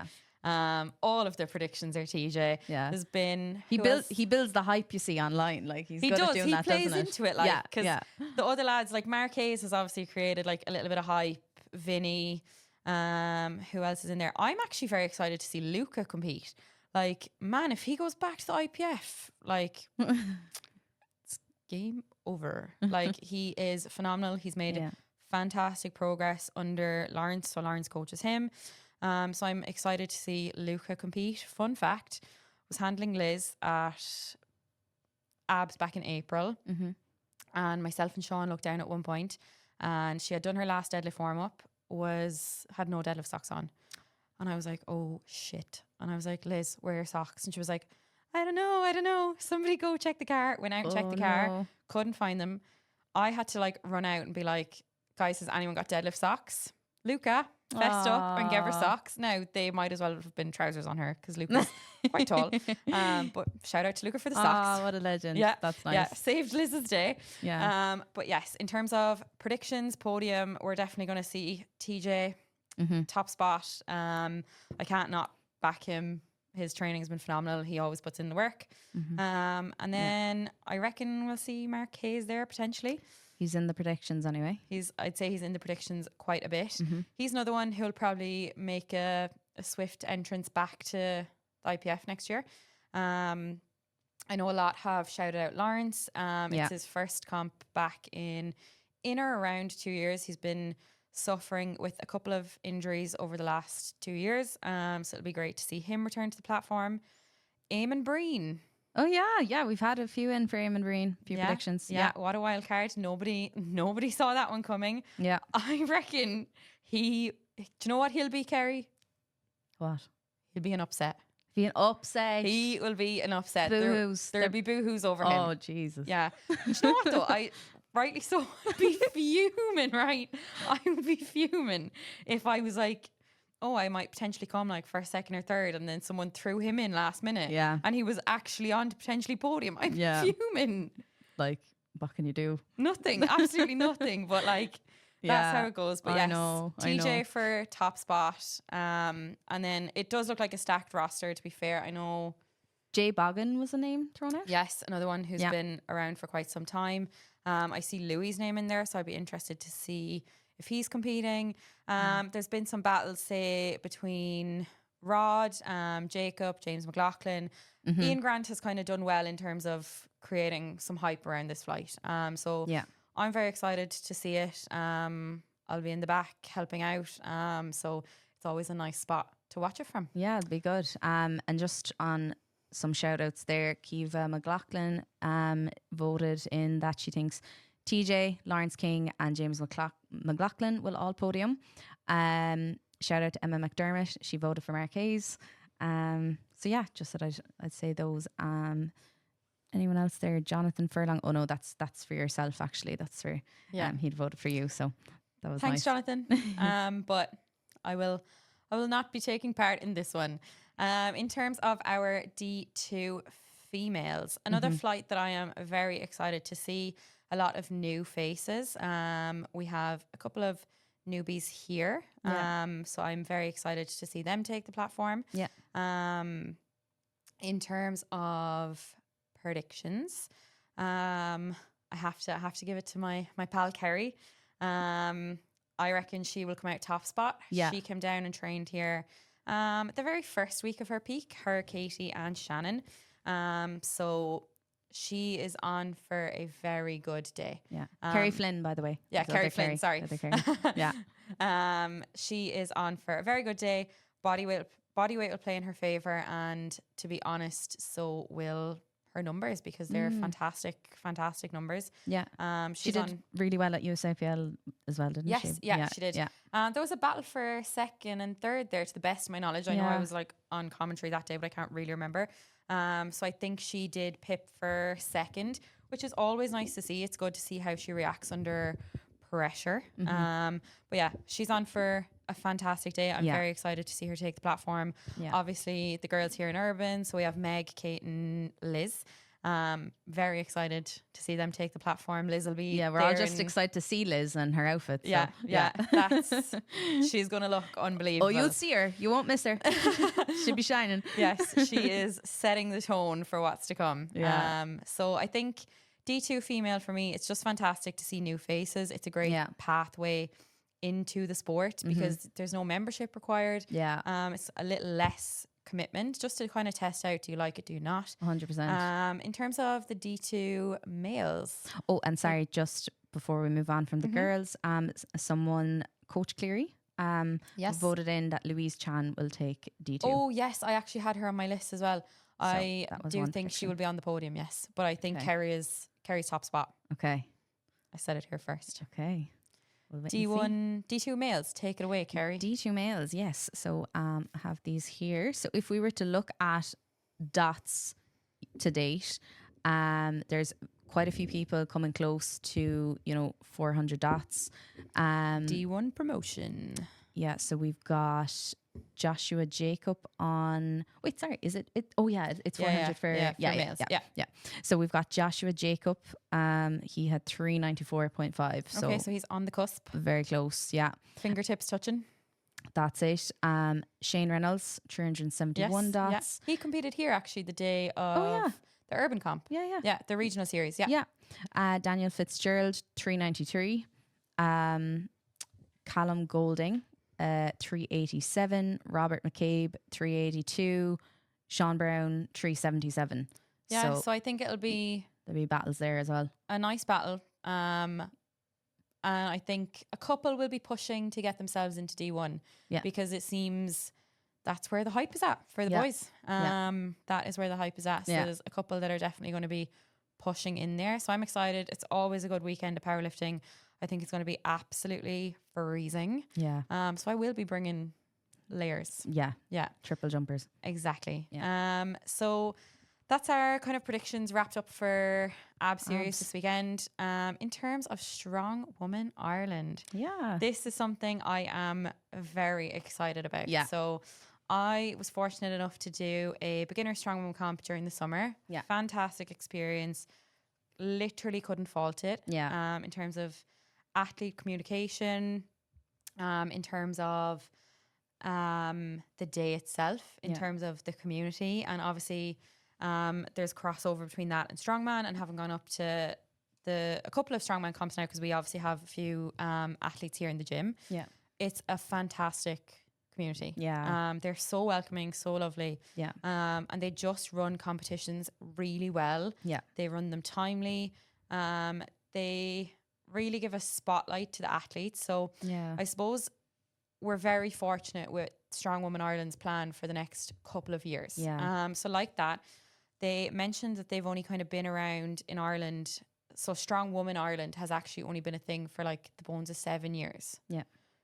Speaker 1: All of the predictions are TJ. There's been
Speaker 2: he builds the hype you see online. Like he's good at doing that, doesn't it?
Speaker 1: He plays into it, like, because the other lads, like Marquez has obviously created like a little bit of hype. Vinny, who else is in there? I'm actually very excited to see Luca compete. Like, man, if he goes back to the IPF, like it's game over. Like, he is phenomenal. He's made fantastic progress under Lawrence. So Lawrence coaches him. So I'm excited to see Luca compete. Fun fact, was handling Liz at Abs back in April. and myself and Sean looked down at one point, and she had done her last deadlift warm up, had no deadlift socks on. And I was like, oh shit. And I was like, Liz, where are your socks? And she was like, I don't know. Somebody go check the car. Went out and checked the car. Couldn't find them. I had to like run out and be like, guys, has anyone got deadlift socks? Luca fessed up and gave her socks. Now, they might as well have been trousers on her because Luca's quite tall. But shout out to Luca for the socks.
Speaker 2: Oh, what a legend.
Speaker 1: Yeah,
Speaker 2: that's nice.
Speaker 1: Yeah, saved Liz's day.
Speaker 2: Yeah.
Speaker 1: But yes, in terms of predictions, podium, we're definitely going to see TJ top spot. I can't not back him. His training has been phenomenal. He always puts in the work. And then I reckon we'll see Mark Hayes there potentially.
Speaker 2: He's in the predictions anyway.
Speaker 1: I'd say he's in the predictions quite a bit. He's another one who'll probably make a swift entrance back to the IPF next year. I know a lot have shouted out Lawrence. It's his first comp back in or around 2 years. He's been suffering with a couple of injuries over the last 2 years. So it'll be great to see him return to the platform. Eamon Breen.
Speaker 2: Oh yeah, we've had a few in for Eamon Breen, a few predictions.
Speaker 1: Yeah, what a wild card. Nobody saw that one coming.
Speaker 2: Yeah.
Speaker 1: I reckon do you know what he'll be, Kerry?
Speaker 2: What?
Speaker 1: He'll be an upset.
Speaker 2: Be an upset.
Speaker 1: He will be an upset.
Speaker 2: Boo-hoos.
Speaker 1: There'll be boo-hoos over him.
Speaker 2: Oh, Jesus.
Speaker 1: Yeah. Do you know what though? Rightly so, I'd be fuming, right? I would be fuming if I was like, oh, I might potentially come like first, second, or third, and then someone threw him in last minute.
Speaker 2: Yeah.
Speaker 1: And he was actually on to potentially podium. I'm fuming.
Speaker 2: Like, what can you do?
Speaker 1: Nothing. Absolutely nothing. But like, that's how it goes. But yes, TJ for top spot. And then it does look like a stacked roster, to be fair. I know
Speaker 2: Jay Boggin was a name thrown out.
Speaker 1: Yes, another one who's been around for quite some time. I see Louis' name in there, so I'd be interested to see if he's competing. There's been some battles, say, between Rod, Jacob, James McLaughlin. Ian Grant has kind of done well in terms of creating some hype around this flight. So I'm very excited to see it. I'll be in the back helping out. So it's always a nice spot to watch it from.
Speaker 2: Yeah, it'd be good. And just on some shout outs there, Kiva McLaughlin voted in that she thinks TJ, Lawrence King and James McLaughlin will all podium. Shout out to Emma McDermott. She voted for Mark Hayes. So yeah, just that I'd say those. Anyone else there? Jonathan Furlong. Oh no, that's for yourself actually. That's for he'd voted for you. So that was
Speaker 1: Thanks,
Speaker 2: nice.
Speaker 1: Jonathan. But I will not be taking part in this one. In terms of our D2 females, another flight that I am very excited to see. A lot of new faces. We have a couple of newbies here. So I'm very excited to see them take the platform.
Speaker 2: Yeah.
Speaker 1: In terms of predictions, I have to give it to my pal Kerry. I reckon she will come out top spot.
Speaker 2: Yeah.
Speaker 1: She came down and trained here the very first week of her peak, her, Katie and Shannon. So she is on for a very good day.
Speaker 2: Yeah. Kerry Flynn, by the way.
Speaker 1: Yeah, Kerry Flynn, sorry.
Speaker 2: Yeah.
Speaker 1: She is on for a very good day. Body weight will play in her favour, and to be honest, so will her numbers, because they're fantastic numbers.
Speaker 2: Yeah. She did really well at USAPL as well, didn't she?
Speaker 1: Yeah, she did. Yeah. There was a battle for second and third there, to the best of my knowledge. I know I was like on commentary that day, but I can't really remember. So I think she did pip for second, which is always nice to see. It's good to see how she reacts under pressure. But yeah, she's on for a fantastic day. I'm very excited to see her take the platform. Obviously the girls here in Urban, so we have Meg, Kate and Liz. Very excited to see them take the platform. Liz will be
Speaker 2: we're all just excited to see Liz and her outfit.
Speaker 1: So. She's gonna look unbelievable.
Speaker 2: Oh, you'll see her, you won't miss her. She'll be shining.
Speaker 1: Yes, she is setting the tone for what's to come. So I think D2 female, for me, it's just fantastic to see new faces. It's a great pathway into the sport because there's no membership required. It's a little less commitment just to kind of test out, do you like it, do you not?
Speaker 2: 100%.
Speaker 1: In terms of the D2 males.
Speaker 2: Oh, and sorry, just before we move on from the girls, someone, Coach Cleary, voted in that Louise Chan will take D2.
Speaker 1: Oh yes, I actually had her on my list as well. I do think she will be on the podium, yes. But I think Kerry's top spot.
Speaker 2: Okay.
Speaker 1: I said it here first.
Speaker 2: Okay. We'll wait
Speaker 1: D1, D2 males. Take it away, Kerry.
Speaker 2: D2 males, yes. So I have these here. So if we were to look at dots to date, there's quite a few people coming close to 400 dots.
Speaker 1: D1 promotion.
Speaker 2: Yeah, so we've got Joshua Jacob on. Wait, sorry, is it? Oh yeah, it's 400 for
Speaker 1: males.
Speaker 2: Yeah. So we've got Joshua Jacob. He had 394.5. So
Speaker 1: okay, so he's on the cusp.
Speaker 2: Very close. Yeah,
Speaker 1: Fingertips touching.
Speaker 2: That's it. Shane Reynolds, 371 dots.
Speaker 1: Yeah. He competed here actually the day of the Urban Comp. Yeah, the regional series. Yeah.
Speaker 2: Daniel Fitzgerald, 393. Callum Golding, 387. Robert McCabe, 382. Sean Brown, 377.
Speaker 1: Yeah, so I think there'll be
Speaker 2: battles there as well.
Speaker 1: A nice battle. And I think a couple will be pushing to get themselves into D1 because it seems that's where the hype is at for the boys. That is where the hype is at. So there's a couple that are definitely going to be pushing in there. So I'm excited. It's always a good weekend of powerlifting. I think it's going to be absolutely freezing.
Speaker 2: Yeah.
Speaker 1: So I will be bringing layers.
Speaker 2: Yeah. Triple jumpers.
Speaker 1: Exactly.
Speaker 2: Yeah.
Speaker 1: So that's our kind of predictions wrapped up for Ab Series this weekend. In terms of Strong Woman Ireland.
Speaker 2: Yeah.
Speaker 1: This is something I am very excited about.
Speaker 2: Yeah.
Speaker 1: So I was fortunate enough to do a beginner Strong Woman comp during the summer.
Speaker 2: Yeah.
Speaker 1: Fantastic experience. Literally couldn't fault it.
Speaker 2: Yeah.
Speaker 1: In terms of athlete communication, in terms of the day itself, in terms of the community, and obviously there's crossover between that and strongman, and having gone up to a couple of strongman comps now, because we obviously have a few athletes here in the gym.
Speaker 2: Yeah,
Speaker 1: it's a fantastic community.
Speaker 2: Yeah,
Speaker 1: they're so welcoming, so lovely.
Speaker 2: Yeah,
Speaker 1: and they just run competitions really well.
Speaker 2: Yeah,
Speaker 1: they run them timely. They really give a spotlight to the athletes. So I suppose we're very fortunate with Strong Woman Ireland's plan for the next couple of years.
Speaker 2: Yeah.
Speaker 1: So like that, they mentioned that they've only kind of been around in Ireland. So Strong Woman Ireland has actually only been a thing for like the bones of 7 years.
Speaker 2: Yeah.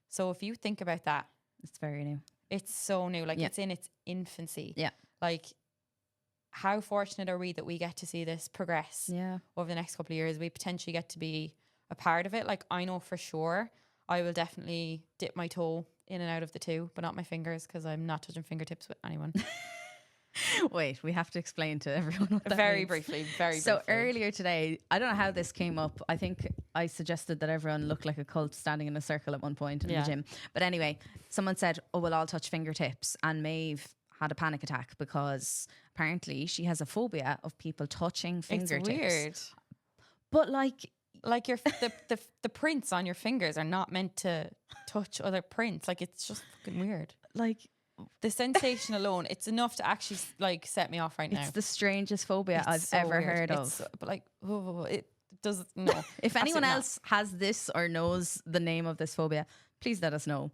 Speaker 1: So if you think about that,
Speaker 2: it's very new.
Speaker 1: It's so new. Like it's in its infancy.
Speaker 2: Yeah.
Speaker 1: Like how fortunate are we that we get to see this progress over the next couple of years? We potentially get to be a part of it. Like I know for sure I will definitely dip my toe in and out of the two, but not my fingers, because I'm not touching fingertips with anyone.
Speaker 2: Wait, we have to explain to everyone what that
Speaker 1: very
Speaker 2: means.
Speaker 1: briefly.
Speaker 2: So earlier today, I don't know how this came up. I think I suggested that everyone look like a cult standing in a circle at one point in the gym. But anyway, someone said, oh, we'll all touch fingertips. And Maeve had a panic attack because apparently she has a phobia of people touching fingertips.
Speaker 1: It's weird.
Speaker 2: But like
Speaker 1: your the prints on your fingers are not meant to touch other prints. Like it's just fucking weird.
Speaker 2: Like
Speaker 1: the sensation alone, it's enough to actually like set me off right now.
Speaker 2: It's the strangest phobia I've ever heard of.
Speaker 1: But like, it does no.
Speaker 2: If anyone else has this or knows the name of this phobia, please let us know.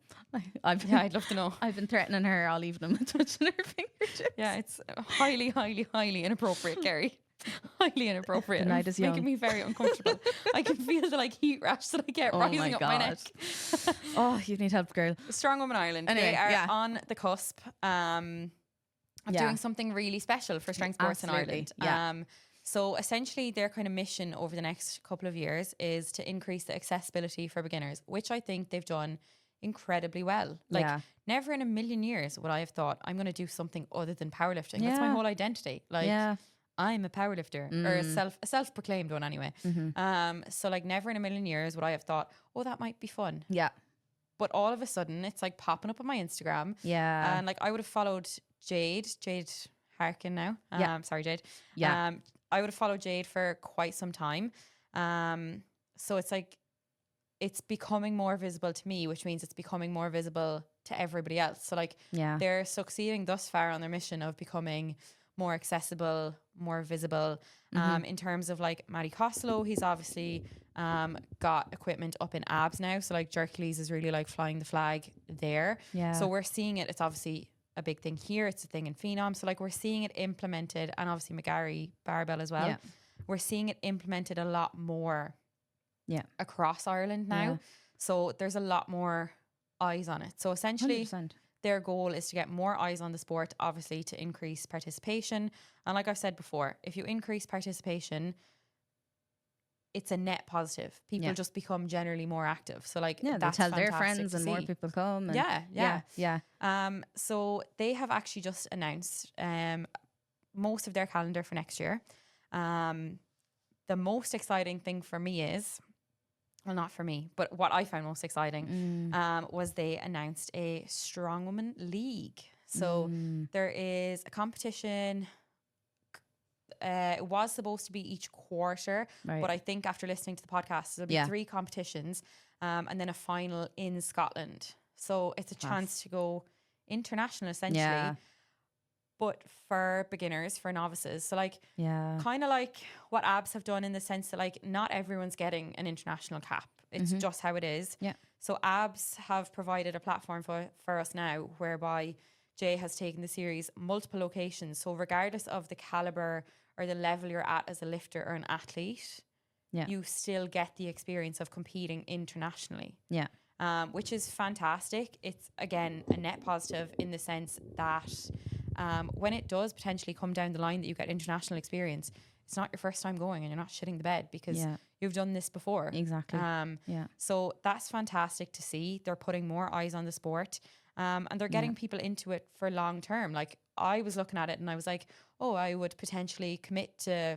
Speaker 1: I'd love to know.
Speaker 2: I've been threatening her all evening with touching her fingertips.
Speaker 1: Yeah, it's highly, highly, highly inappropriate, Kerry. Highly inappropriate.
Speaker 2: The night is young.
Speaker 1: Making me very uncomfortable. I can feel the like heat rash that I get rising up my neck.
Speaker 2: Oh, you need help, girl.
Speaker 1: Strong Woman Ireland. Anyway, they are on the cusp of doing something really special for strength sports in Ireland.
Speaker 2: Yeah.
Speaker 1: So essentially their kind of mission over the next couple of years is to increase the accessibility for beginners, which I think they've done incredibly well. Like never in a million years would I have thought I'm going to do something other than powerlifting. That's my whole identity. Like I'm a powerlifter, or a self-proclaimed one anyway. So like never in a million years would I have thought, oh, that might be fun.
Speaker 2: Yeah.
Speaker 1: But all of a sudden it's like popping up on my Instagram.
Speaker 2: Yeah.
Speaker 1: And like I would have followed Jade Harkin now. Sorry, Jade.
Speaker 2: Yeah.
Speaker 1: I would have followed Jade for quite some time. So it's like, it's becoming more visible to me, which means it's becoming more visible to everybody else. So like they're succeeding thus far on their mission of becoming more accessible, more visible. In terms of like Matty Costello, he's obviously got equipment up in abs now. So like Jerklees is really like flying the flag there.
Speaker 2: Yeah.
Speaker 1: So we're seeing it. It's obviously a big thing here. It's a thing in Phenom. So like we're seeing it implemented, and obviously McGarry barbell as well. Yeah. We're seeing it implemented a lot more across Ireland now.
Speaker 2: Yeah.
Speaker 1: So there's a lot more eyes on it. So essentially
Speaker 2: 100%.
Speaker 1: their goal is to get more eyes on the sport, obviously to increase participation. And like I've said before, if you increase participation, it's a net positive. People just become generally more active. So like
Speaker 2: they'll
Speaker 1: that's
Speaker 2: tell their
Speaker 1: fantastic
Speaker 2: friends
Speaker 1: to
Speaker 2: and
Speaker 1: see.
Speaker 2: more people come. And
Speaker 1: Yeah. So they have actually just announced most of their calendar for next year. The most exciting thing for me is, well, not for me, but what I found most exciting was they announced a Strongwoman League. So there is a competition. It was supposed to be each quarter, but I think after listening to the podcast, there'll be 3 competitions and then a final in Scotland. So it's a chance to go international, essentially, but for beginners, for novices. So like, kind of like what ABS have done in the sense that like not everyone's getting an international cap. It's just how it is. So ABS have provided a platform for us now whereby Jay has taken the series multiple locations. So regardless of the caliber or the level you're at as a lifter or an athlete, you still get the experience of competing internationally. Which is fantastic. It's, again, a net positive in the sense that when it does potentially come down the line that you get international experience, it's not your first time going and you're not shitting the bed because you've done this before.
Speaker 2: Exactly.
Speaker 1: So that's fantastic to see. They're putting more eyes on the sport. And they're getting people into it for long term. Like I was looking at it and I was like, oh, I would potentially commit to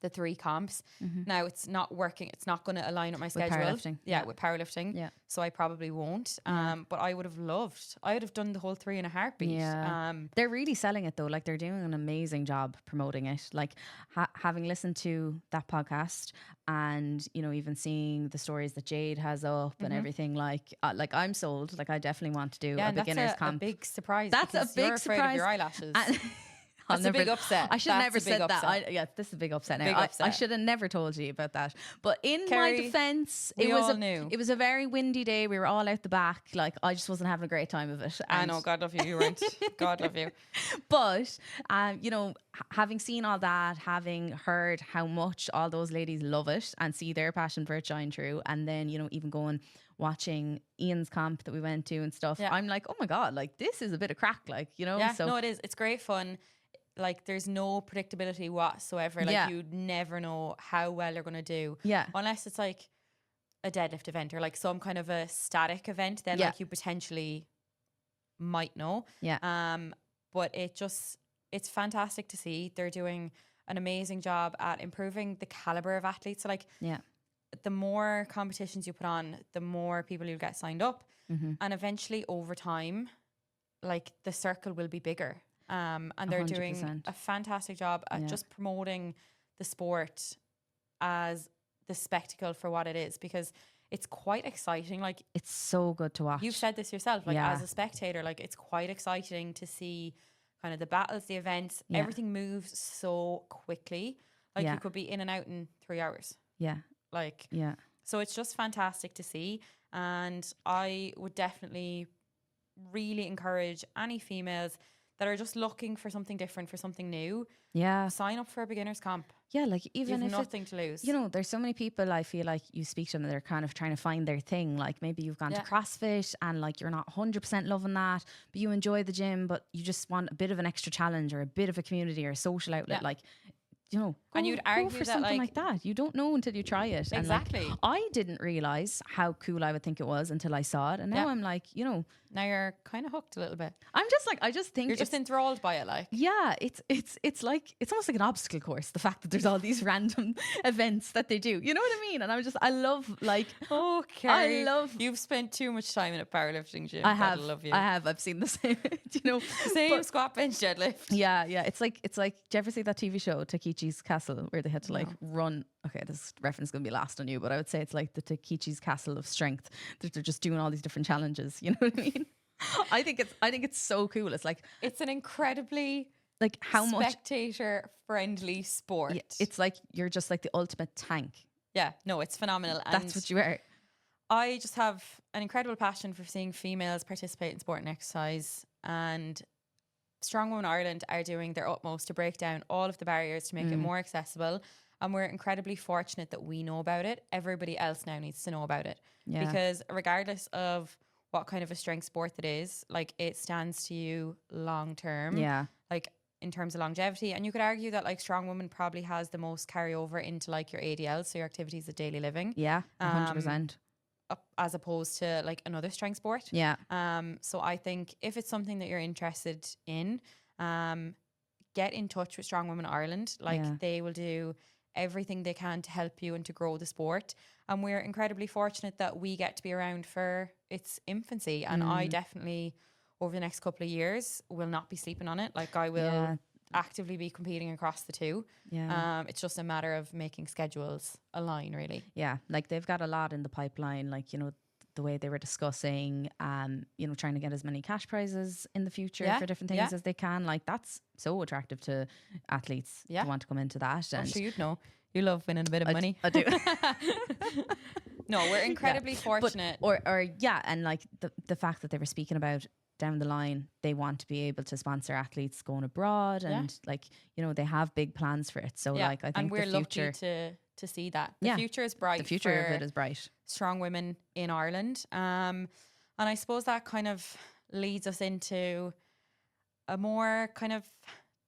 Speaker 1: the 3 comps. Now it's not working. It's not going to align with my schedule.
Speaker 2: Powerlifting.
Speaker 1: With powerlifting. So I probably won't. But I would have done the whole 3 in a heartbeat.
Speaker 2: They're really selling it though. Like they're doing an amazing job promoting it. Like having listened to that podcast and, you know, even seeing the stories that Jade has up and everything, like I'm sold. Like I definitely want to do a beginner's camp.
Speaker 1: A big surprise.
Speaker 2: That's a big
Speaker 1: you're
Speaker 2: surprise.
Speaker 1: Afraid of your eyelashes.
Speaker 2: That's
Speaker 1: a big upset.
Speaker 2: I should have never said that. This is a big upset now. I should have never told you about that. But in
Speaker 1: Kerry,
Speaker 2: my defense,
Speaker 1: it
Speaker 2: was a very windy day. We were all out the back. Like I just wasn't having a great time of it.
Speaker 1: I know. God love you. You weren't. God love you.
Speaker 2: But you know, having seen all that, having heard how much all those ladies love it and see their passion for it shine through, and then you know even watching Ian's camp that we went to and stuff. I'm like, oh my God, like this is a bit of crack. Like you know.
Speaker 1: No, it is. It's great fun. Like there's no predictability whatsoever. Like you never know how well you're going to do. Unless it's like a deadlift event or like some kind of a static event, then like you potentially might know. But it's fantastic to see. They're doing an amazing job at improving the caliber of athletes. So like the more competitions you put on, the more people you'll get signed up. And eventually over time, like the circle will be bigger. And they're
Speaker 2: 100%.
Speaker 1: doing a fantastic job at just promoting the sport as the spectacle for what it is, because it's quite exciting. Like
Speaker 2: it's so good to watch.
Speaker 1: You've said this yourself, like as a spectator, like it's quite exciting to see kind of the battles, the events, everything moves so quickly. Like you could be in and out in 3 hours. So it's just fantastic to see. And I would definitely really encourage any females that are just looking for something different, for something new. Sign up for a beginner's camp.
Speaker 2: Like even if
Speaker 1: nothing to lose.
Speaker 2: You know, there's so many people I feel like you speak to them, they're kind of trying to find their thing. Like maybe you've gone to CrossFit and like you're not 100% loving that, but you enjoy the gym, but you just want a bit of an extra challenge or a bit of a community or a social outlet. Like, you know,
Speaker 1: and you'd argue
Speaker 2: for
Speaker 1: that
Speaker 2: something like that. You don't know until you try it.
Speaker 1: Exactly.
Speaker 2: And like, I didn't realize how cool I would think it was until I saw it. And now I'm like, you know,
Speaker 1: now you're kind of hooked a little bit.
Speaker 2: I'm just like, I just think
Speaker 1: you're just enthralled by it. Like,
Speaker 2: it's like, it's almost like an obstacle course. The fact that there's all these random events that they do, you know what I mean? And I love like,
Speaker 1: you've spent too much time in a powerlifting gym.
Speaker 2: I've seen the same, you know,
Speaker 1: same squat, bench, deadlift.
Speaker 2: It's like, do you ever see that TV show Takechi's Castle where they had to like run? Okay, this reference is going to be lost on you, but I would say it's like the Takechi's Castle of Strength. They're just doing all these different challenges. You know what I mean? I think it's so cool. It's like
Speaker 1: it's an incredibly
Speaker 2: like how much
Speaker 1: spectator friendly sport.
Speaker 2: It's like you're just like the ultimate tank.
Speaker 1: It's phenomenal. And
Speaker 2: that's what you are.
Speaker 1: I just have an incredible passion for seeing females participate in sport and exercise, and Strongwoman Ireland are doing their utmost to break down all of the barriers to make it more accessible and we're incredibly fortunate that we know about it. Everybody else now needs to know about it, because regardless of what kind of a strength sport it is, like, it stands to you long term. Like, in terms of longevity. And you could argue that, like, strong woman probably has the most carryover into, like, your ADL, so your activities of daily living.
Speaker 2: 100%.
Speaker 1: As opposed to, like, another strength sport. So I think if it's something that you're interested in, get in touch with Strong Women Ireland. Like, they will do everything they can to help you and to grow the sport. And we're incredibly fortunate that we get to be around for its infancy. And I definitely, over the next couple of years, will not be sleeping on it. Like, I will actively be competing across the two. It's just a matter of making schedules align, really.
Speaker 2: Like, they've got a lot in the pipeline, like, you know, the way they were discussing, you know, trying to get as many cash prizes in the future for different things as they can. Like, that's so attractive to athletes to want to come into that.
Speaker 1: And I'm sure you'd know. You love winning a bit of money.
Speaker 2: I do.
Speaker 1: No, we're incredibly fortunate.
Speaker 2: But, and like the fact that they were speaking about down the line, they want to be able to sponsor athletes going abroad, and like, you know, they have big plans for it. So like, I think,
Speaker 1: and we're
Speaker 2: the future,
Speaker 1: lucky to see that the future is bright.
Speaker 2: The future of it is bright.
Speaker 1: Strong women in Ireland, and I suppose that kind of leads us into a more kind of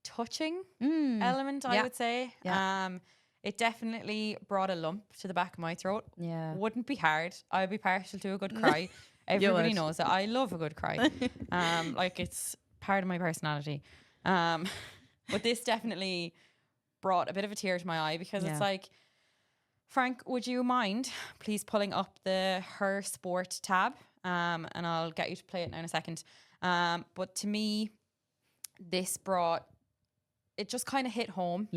Speaker 1: touching element, I would say. It definitely brought a lump to the back of my throat. Wouldn't be hard. I'd be partial to a good cry. Everybody knows that I love a good cry. Like, it's part of my personality. But this definitely brought a bit of a tear to my eye, because it's like, Frank, would you mind please pulling up the Her Sport tab? And I'll get you to play it now in a second. But to me, it just kind of hit home.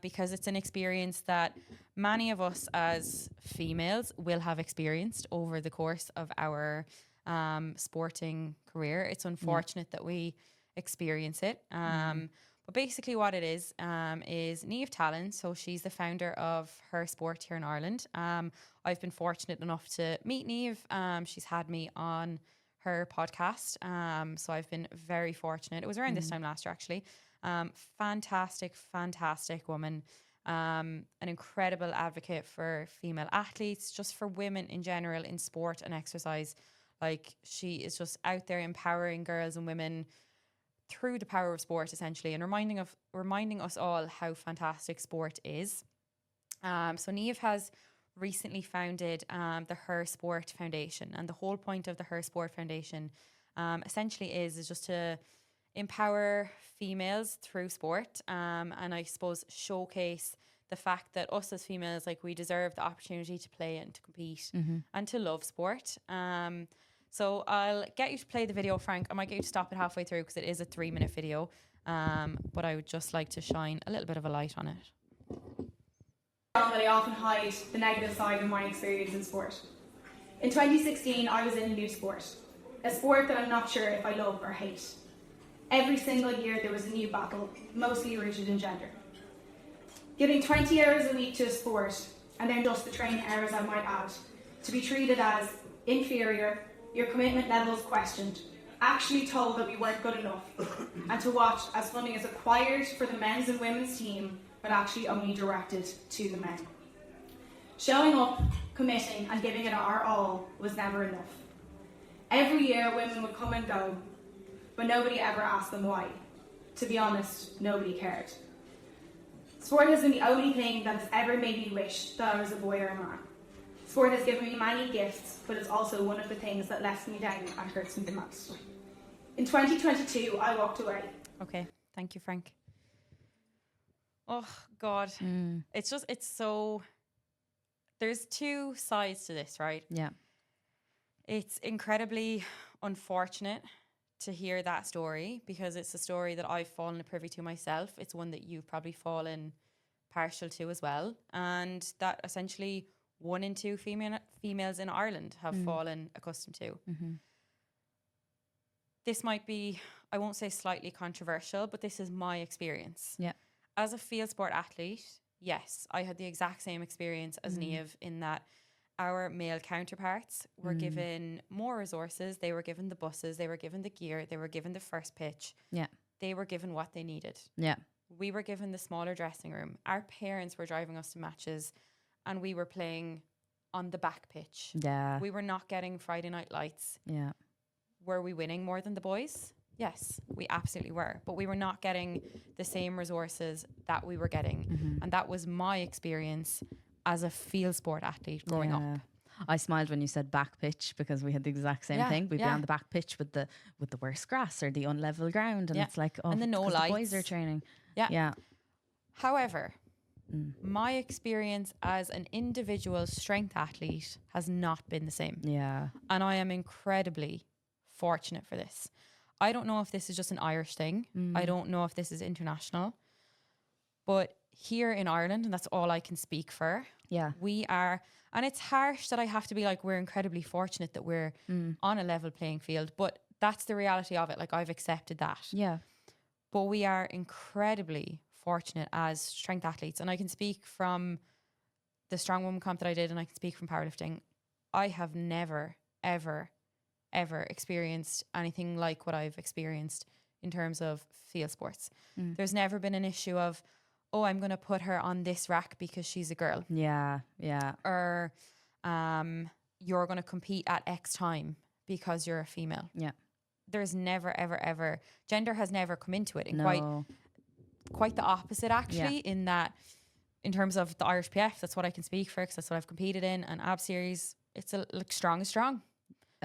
Speaker 1: Because it's an experience that many of us as females will have experienced over the course of our sporting career. It's unfortunate that we experience it. But basically what it is Niamh Talon. So she's the founder of Her Sport here in Ireland. I've been fortunate enough to meet Niamh. She's had me on her podcast. So I've been very fortunate. It was around this time last year, actually. Fantastic woman. An incredible advocate for female athletes, just for women in general in sport and exercise. Like, she is just out there empowering girls and women through the power of sport, essentially, and reminding us all how fantastic sport is. So Niamh has recently founded the Her Sport Foundation, and the whole point of the Her Sport Foundation essentially is just to empower females through sport, and I suppose showcase the fact that us as females, like, we deserve the opportunity to play and to compete and to love sport. So I'll get you to play the video, Frank. I might get you to stop it halfway through because it is a 3-minute video, but I would just like to shine a little bit of a light on it.
Speaker 3: That I often hide the negative side of my experience in sport. In 2016, I was in a new sport, a sport that I'm not sure if I love or hate. Every single year there was a new battle, mostly rooted in gender. Giving 20 hours a week to a sport, and then just the training hours I might add, to be treated as inferior, your commitment levels questioned, actually told that we weren't good enough, and to watch as funding is acquired for the men's and women's team, but actually only directed to the men. Showing up, committing, and giving it our all was never enough. Every year women would come and go, but nobody ever asked them why. To be honest, nobody cared. Sport has been the only thing that has ever made me wish that I was a boy or a man. Sport has given me many gifts, but it's also one of the things that lets me down and hurts me the most. In 2022, I walked away.
Speaker 1: Okay, thank you, Frank. Oh, God. It's so... There's two sides to this, right?
Speaker 2: Yeah.
Speaker 1: It's incredibly unfortunate to hear that story, because it's a story that I've fallen privy to myself. It's one that you've probably fallen partial to as well. And that essentially 1 in 2 females in Ireland have fallen accustomed to. This might be, I won't say slightly controversial, but this is my experience.
Speaker 2: Yeah.
Speaker 1: As a field sport athlete, yes, I had the exact same experience as Niamh, in that our male counterparts were given more resources. They were given the buses, they were given the gear, they were given the first pitch.
Speaker 2: Yeah.
Speaker 1: They were given what they needed.
Speaker 2: Yeah.
Speaker 1: we were given the smaller dressing room. Our parents were driving us to matches and we were playing on the back pitch.
Speaker 2: Yeah.
Speaker 1: We were not getting Friday night lights.
Speaker 2: Yeah.
Speaker 1: Were we winning more than the boys? Yes, we absolutely were. But we were not getting the same resources that we were getting. And that was my experience as a field sport athlete growing up.
Speaker 2: I smiled when you said back pitch because we had the exact same thing. We'd be on the back pitch with the worst grass or the unlevel ground, and it's like, oh,
Speaker 1: and the no lights.
Speaker 2: The boys are training.
Speaker 1: Yeah. However, my experience as an individual strength athlete has not been the same.
Speaker 2: Yeah.
Speaker 1: And I am incredibly fortunate for this. I don't know if this is just an Irish thing. I don't know if this is international. But here in Ireland, and that's all I can speak for, we are, and it's harsh that I have to be like, we're incredibly fortunate that we're on a level playing field, but that's the reality of it. Like, I've accepted that.
Speaker 2: Yeah.
Speaker 1: But we are incredibly fortunate as strength athletes. And I can speak from the strong woman comp that I did, and I can speak from powerlifting. I have never, ever experienced anything like what I've experienced in terms of field sports. There's never been an issue of, oh, I'm going to put her on this rack because she's a girl.
Speaker 2: Yeah.
Speaker 1: Or you're going to compete at X time because you're a female.
Speaker 2: Yeah.
Speaker 1: There's never, ever, gender has never come into it. And quite the opposite, actually, in that, in terms of the Irish PF, that's what I can speak for because that's what I've competed in. And Ab Series, it's strong is strong.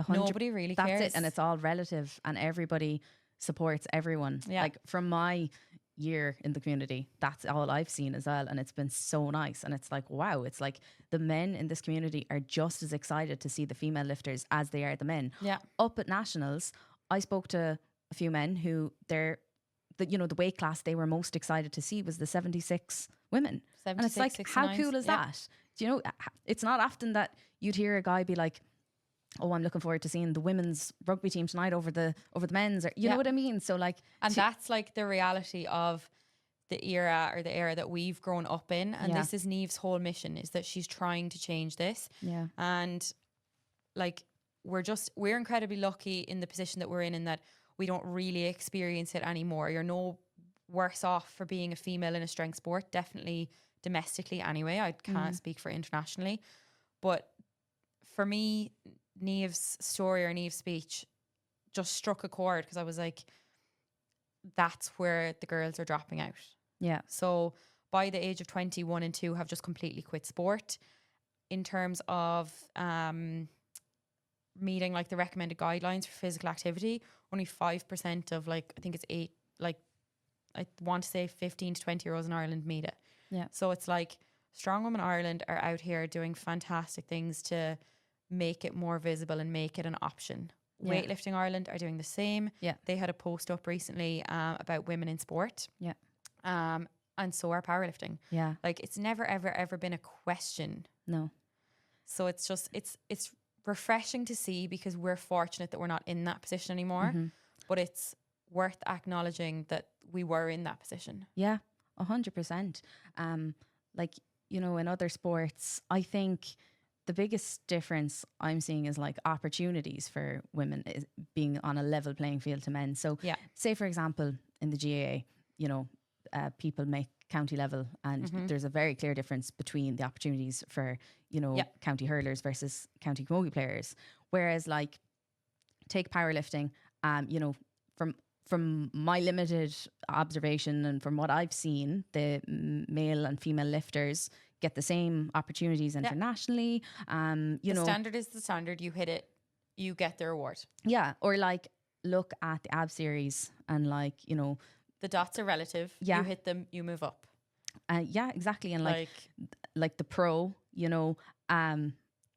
Speaker 1: Nobody really cares.
Speaker 2: That's it. And it's all relative and everybody supports everyone.
Speaker 1: Yeah.
Speaker 2: Like, from my year in the community, that's all I've seen as well, and it's been so nice. And it's like, wow, it's like the men in this community are just as excited to see the female lifters as they are the men. Up at nationals, I spoke to a few men who the weight class they were most excited to see was the 76 women.
Speaker 1: 76,
Speaker 2: and it's like,
Speaker 1: 69,
Speaker 2: how cool is that? Do you know, it's not often that you'd hear a guy be like, oh, I'm looking forward to seeing the women's rugby team tonight over the men's, or you know what I mean? So like,
Speaker 1: and that's like the reality of the era that we've grown up in. And this is Niamh's whole mission, is that she's trying to change this.
Speaker 2: Yeah.
Speaker 1: And like, we're incredibly lucky in the position that we're in that we don't really experience it anymore. You're no worse off for being a female in a strength sport, definitely domestically anyway. I can't speak for internationally. But for me, Niamh's story or Niamh's speech just struck a chord, because I was like, that's where the girls are dropping out.
Speaker 2: Yeah.
Speaker 1: So by the age of 21 and 2 have just completely quit sport. In terms of meeting like the recommended guidelines for physical activity, only 5% of like, I think it's 8, like I want to say 15 to 20 year olds in Ireland meet it.
Speaker 2: Yeah.
Speaker 1: So it's like Strong Women Ireland are out here doing fantastic things to make it more visible and make it an option.
Speaker 2: Yeah.
Speaker 1: Weightlifting Ireland are doing the same.
Speaker 2: Yeah.
Speaker 1: They had a post up recently about women in sport.
Speaker 2: Yeah.
Speaker 1: And so are powerlifting.
Speaker 2: Yeah.
Speaker 1: Like, it's never, ever been a question.
Speaker 2: No.
Speaker 1: So it's just, it's refreshing to see, because we're fortunate that we're not in that position anymore. But it's worth acknowledging that we were in that position.
Speaker 2: Yeah, 100%. Like, you know, in other sports, I think the biggest difference I'm seeing is like opportunities for women is being on a level playing field to men. So say, for example, in the GAA, you know, people make county level, and there's a very clear difference between the opportunities for, you know, county hurlers versus county camogie players. Whereas like, take powerlifting, you know, from my limited observation and from what I've seen, the male and female lifters get the same opportunities internationally. You know,
Speaker 1: standard is the standard. You hit it, you get the reward.
Speaker 2: Yeah. Or like, look at the Ab Series, and like, you know,
Speaker 1: the dots are relative. You hit them, you move up.
Speaker 2: Yeah, exactly. And like the pro, you know,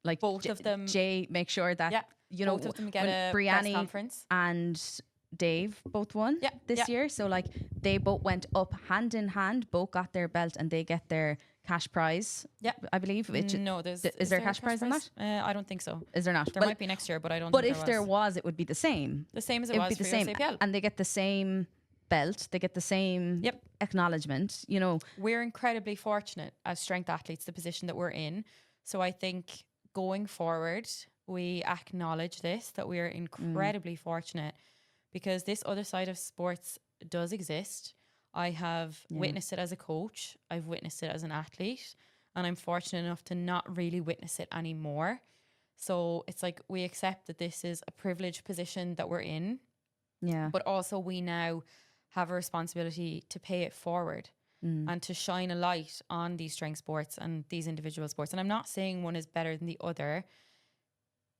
Speaker 2: like
Speaker 1: both of them.
Speaker 2: Jay, make sure that you know,
Speaker 1: both of them get a
Speaker 2: Brianne
Speaker 1: press conference,
Speaker 2: and Dave both won this year. So like, they both went up hand in hand, both got their belt, and they get their cash prize. Yeah, I believe.
Speaker 1: No,
Speaker 2: is there a cash prize on that?
Speaker 1: I don't think so.
Speaker 2: Is there not?
Speaker 1: There might be next year, but I don't.
Speaker 2: But
Speaker 1: think
Speaker 2: if there was, it would be the same.
Speaker 1: The same as
Speaker 2: it
Speaker 1: was
Speaker 2: would be
Speaker 1: for
Speaker 2: the same,
Speaker 1: USAPL.
Speaker 2: and they get the same belt. They get the same acknowledgement. You know,
Speaker 1: we're incredibly fortunate as strength athletes, the position that we're in. So I think going forward, we acknowledge this, that we are incredibly fortunate, because this other side of sports does exist. I have witnessed it as a coach. I've witnessed it as an athlete, and I'm fortunate enough to not really witness it anymore. So it's like we accept that this is a privileged position that we're in.
Speaker 2: Yeah.
Speaker 1: But also we now have a responsibility to pay it forward and to shine a light on these strength sports and these individual sports. And I'm not saying one is better than the other.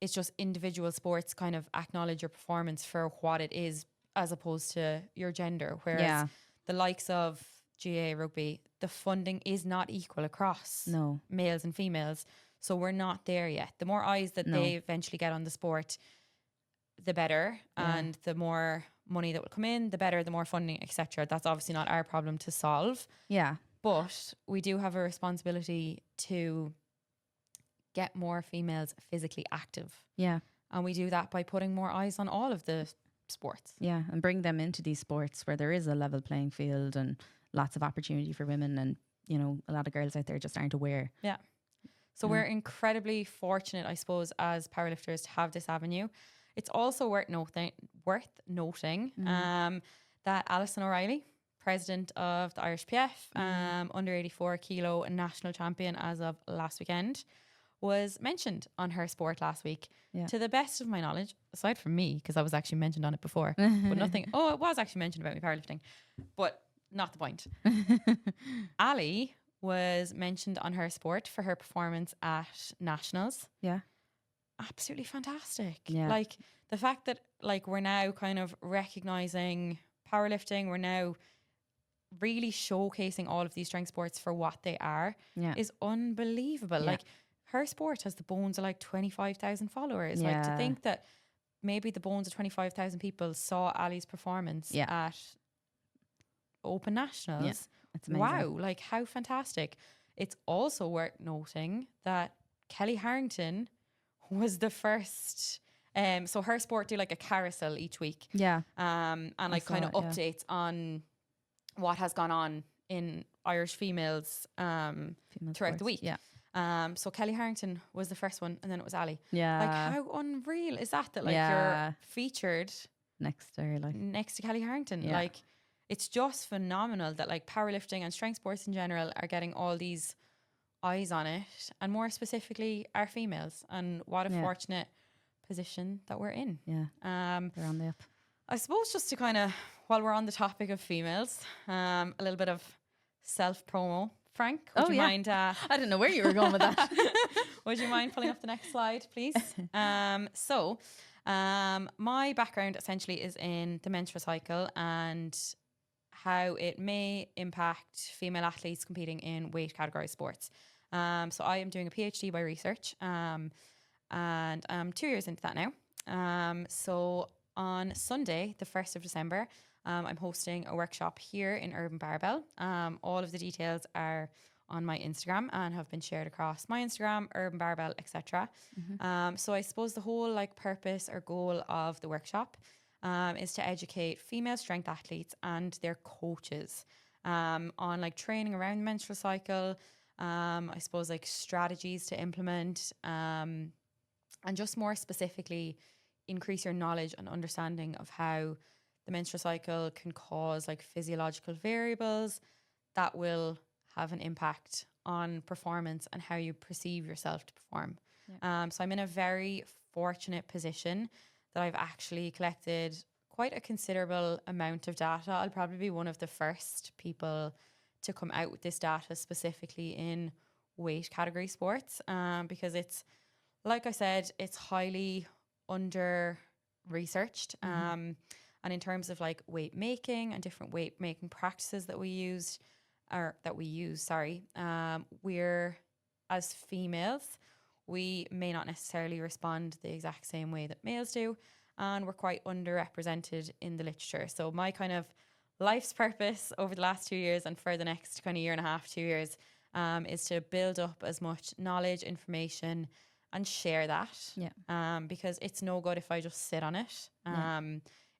Speaker 1: It's just individual sports kind of acknowledge your performance for what it is as opposed to your gender. Whereas the likes of GA rugby, the funding is not equal across males and females. So we're not there yet. The more eyes that they eventually get on the sport, the better. And the more money that will come in, the better, the more funding, etc. That's obviously not our problem to solve.
Speaker 2: Yeah.
Speaker 1: But we do have a responsibility to get more females physically active.
Speaker 2: Yeah.
Speaker 1: And we do that by putting more eyes on all of the sports.
Speaker 2: Yeah. And bring them into these sports where there is a level playing field and lots of opportunity for women. And, you know, a lot of girls out there just aren't aware.
Speaker 1: Yeah. So we're incredibly fortunate, I suppose, as powerlifters to have this avenue. It's also worth noting that Alison O'Reilly, president of the Irish PF, under 84 kilo national champion as of last weekend, was mentioned on her sport last week. Yeah. To the best of my knowledge, aside from me, because I was actually mentioned on it before, but nothing. Oh, it was actually mentioned about me powerlifting, but not the point. Ali was mentioned on her sport for her performance at nationals.
Speaker 2: Yeah.
Speaker 1: Absolutely fantastic.
Speaker 2: Yeah.
Speaker 1: Like the fact that like we're now kind of recognizing powerlifting, we're now really showcasing all of these strength sports for what they are is unbelievable. Yeah. Like her sport has the bones of like 25,000 followers. Yeah. Like to think that maybe the bones of 25,000 people saw Ali's performance at Open Nationals. Yeah.
Speaker 2: That's amazing.
Speaker 1: Wow, like how fantastic. It's also worth noting that Kelly Harrington was the first. So her sport do like a carousel each week. Yeah. And like kind of updates on what has gone on in Irish females throughout
Speaker 2: sports.
Speaker 1: The week.
Speaker 2: Yeah.
Speaker 1: So Kelly Harrington was the first one, and then it was Ali.
Speaker 2: Yeah.
Speaker 1: Like how unreal is that like you're featured
Speaker 2: next to her, like
Speaker 1: next to Kelly Harrington. Yeah. Like it's just phenomenal that like powerlifting and strength sports in general are getting all these eyes on it, and more specifically our females, and what a fortunate position that we're in.
Speaker 2: Yeah. They're on the up.
Speaker 1: I suppose just to kind of, while we're on the topic of females, a little bit of self promo. Frank, would you mind?
Speaker 2: I didn't know where you were going with that.
Speaker 1: Would you mind pulling up the next slide, please? So my background essentially is in the menstrual cycle and how it may impact female athletes competing in weight category sports. So I am doing a PhD by research, and I'm 2 years into that now. So on Sunday, the 1st of December, I'm hosting a workshop here in Urban Barbell. All of the details are on my Instagram and have been shared across my Instagram, Urban Barbell, etc. So I suppose the whole like purpose or goal of the workshop is to educate female strength athletes and their coaches on like training around the menstrual cycle, I suppose like strategies to implement, and just more specifically increase your knowledge and understanding of how the menstrual cycle can cause like physiological variables that will have an impact on performance and how you perceive yourself to perform. Yeah. So I'm in a very fortunate position that I've actually collected quite a considerable amount of data. I'll probably be one of the first people to come out with this data specifically in weight category sports, because it's, like I said, it's highly under researched. And in terms of like weight making and different weight making practices that we use, we're, as females, we may not necessarily respond the exact same way that males do, and we're quite underrepresented in the literature. So my kind of life's purpose over the last 2 years and for the next kind of year and a half, 2 years, is to build up as much knowledge, information, and share that. Yeah. Because it's no good if I just sit on it.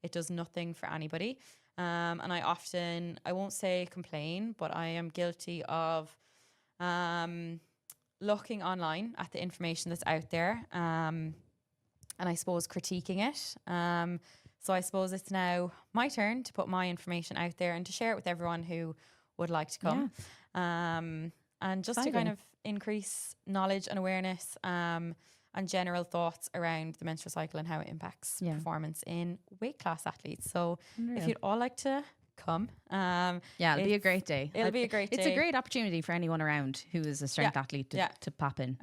Speaker 1: It does nothing for anybody. And I won't say complain, but I am guilty of looking online at the information that's out there, and I suppose critiquing it. So I suppose it's now my turn to put my information out there and to share it with everyone who would like to come. And just to kind of increase knowledge and awareness and general thoughts around the menstrual cycle and how it impacts performance in weight class athletes. So if you'd all like to come,
Speaker 2: it'll be a great day.
Speaker 1: It'll be a great day.
Speaker 2: It's a great opportunity for anyone around who is a strength athlete to pop in.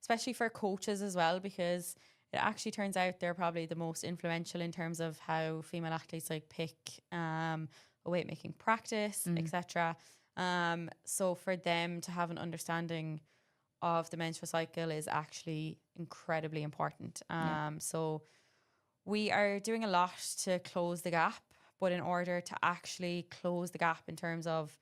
Speaker 1: Especially for coaches as well, because it actually turns out they're probably the most influential in terms of how female athletes like pick a weight making practice, etc. So for them to have an understanding of the menstrual cycle is actually incredibly important. So we are doing a lot to close the gap, but in order to actually close the gap in terms of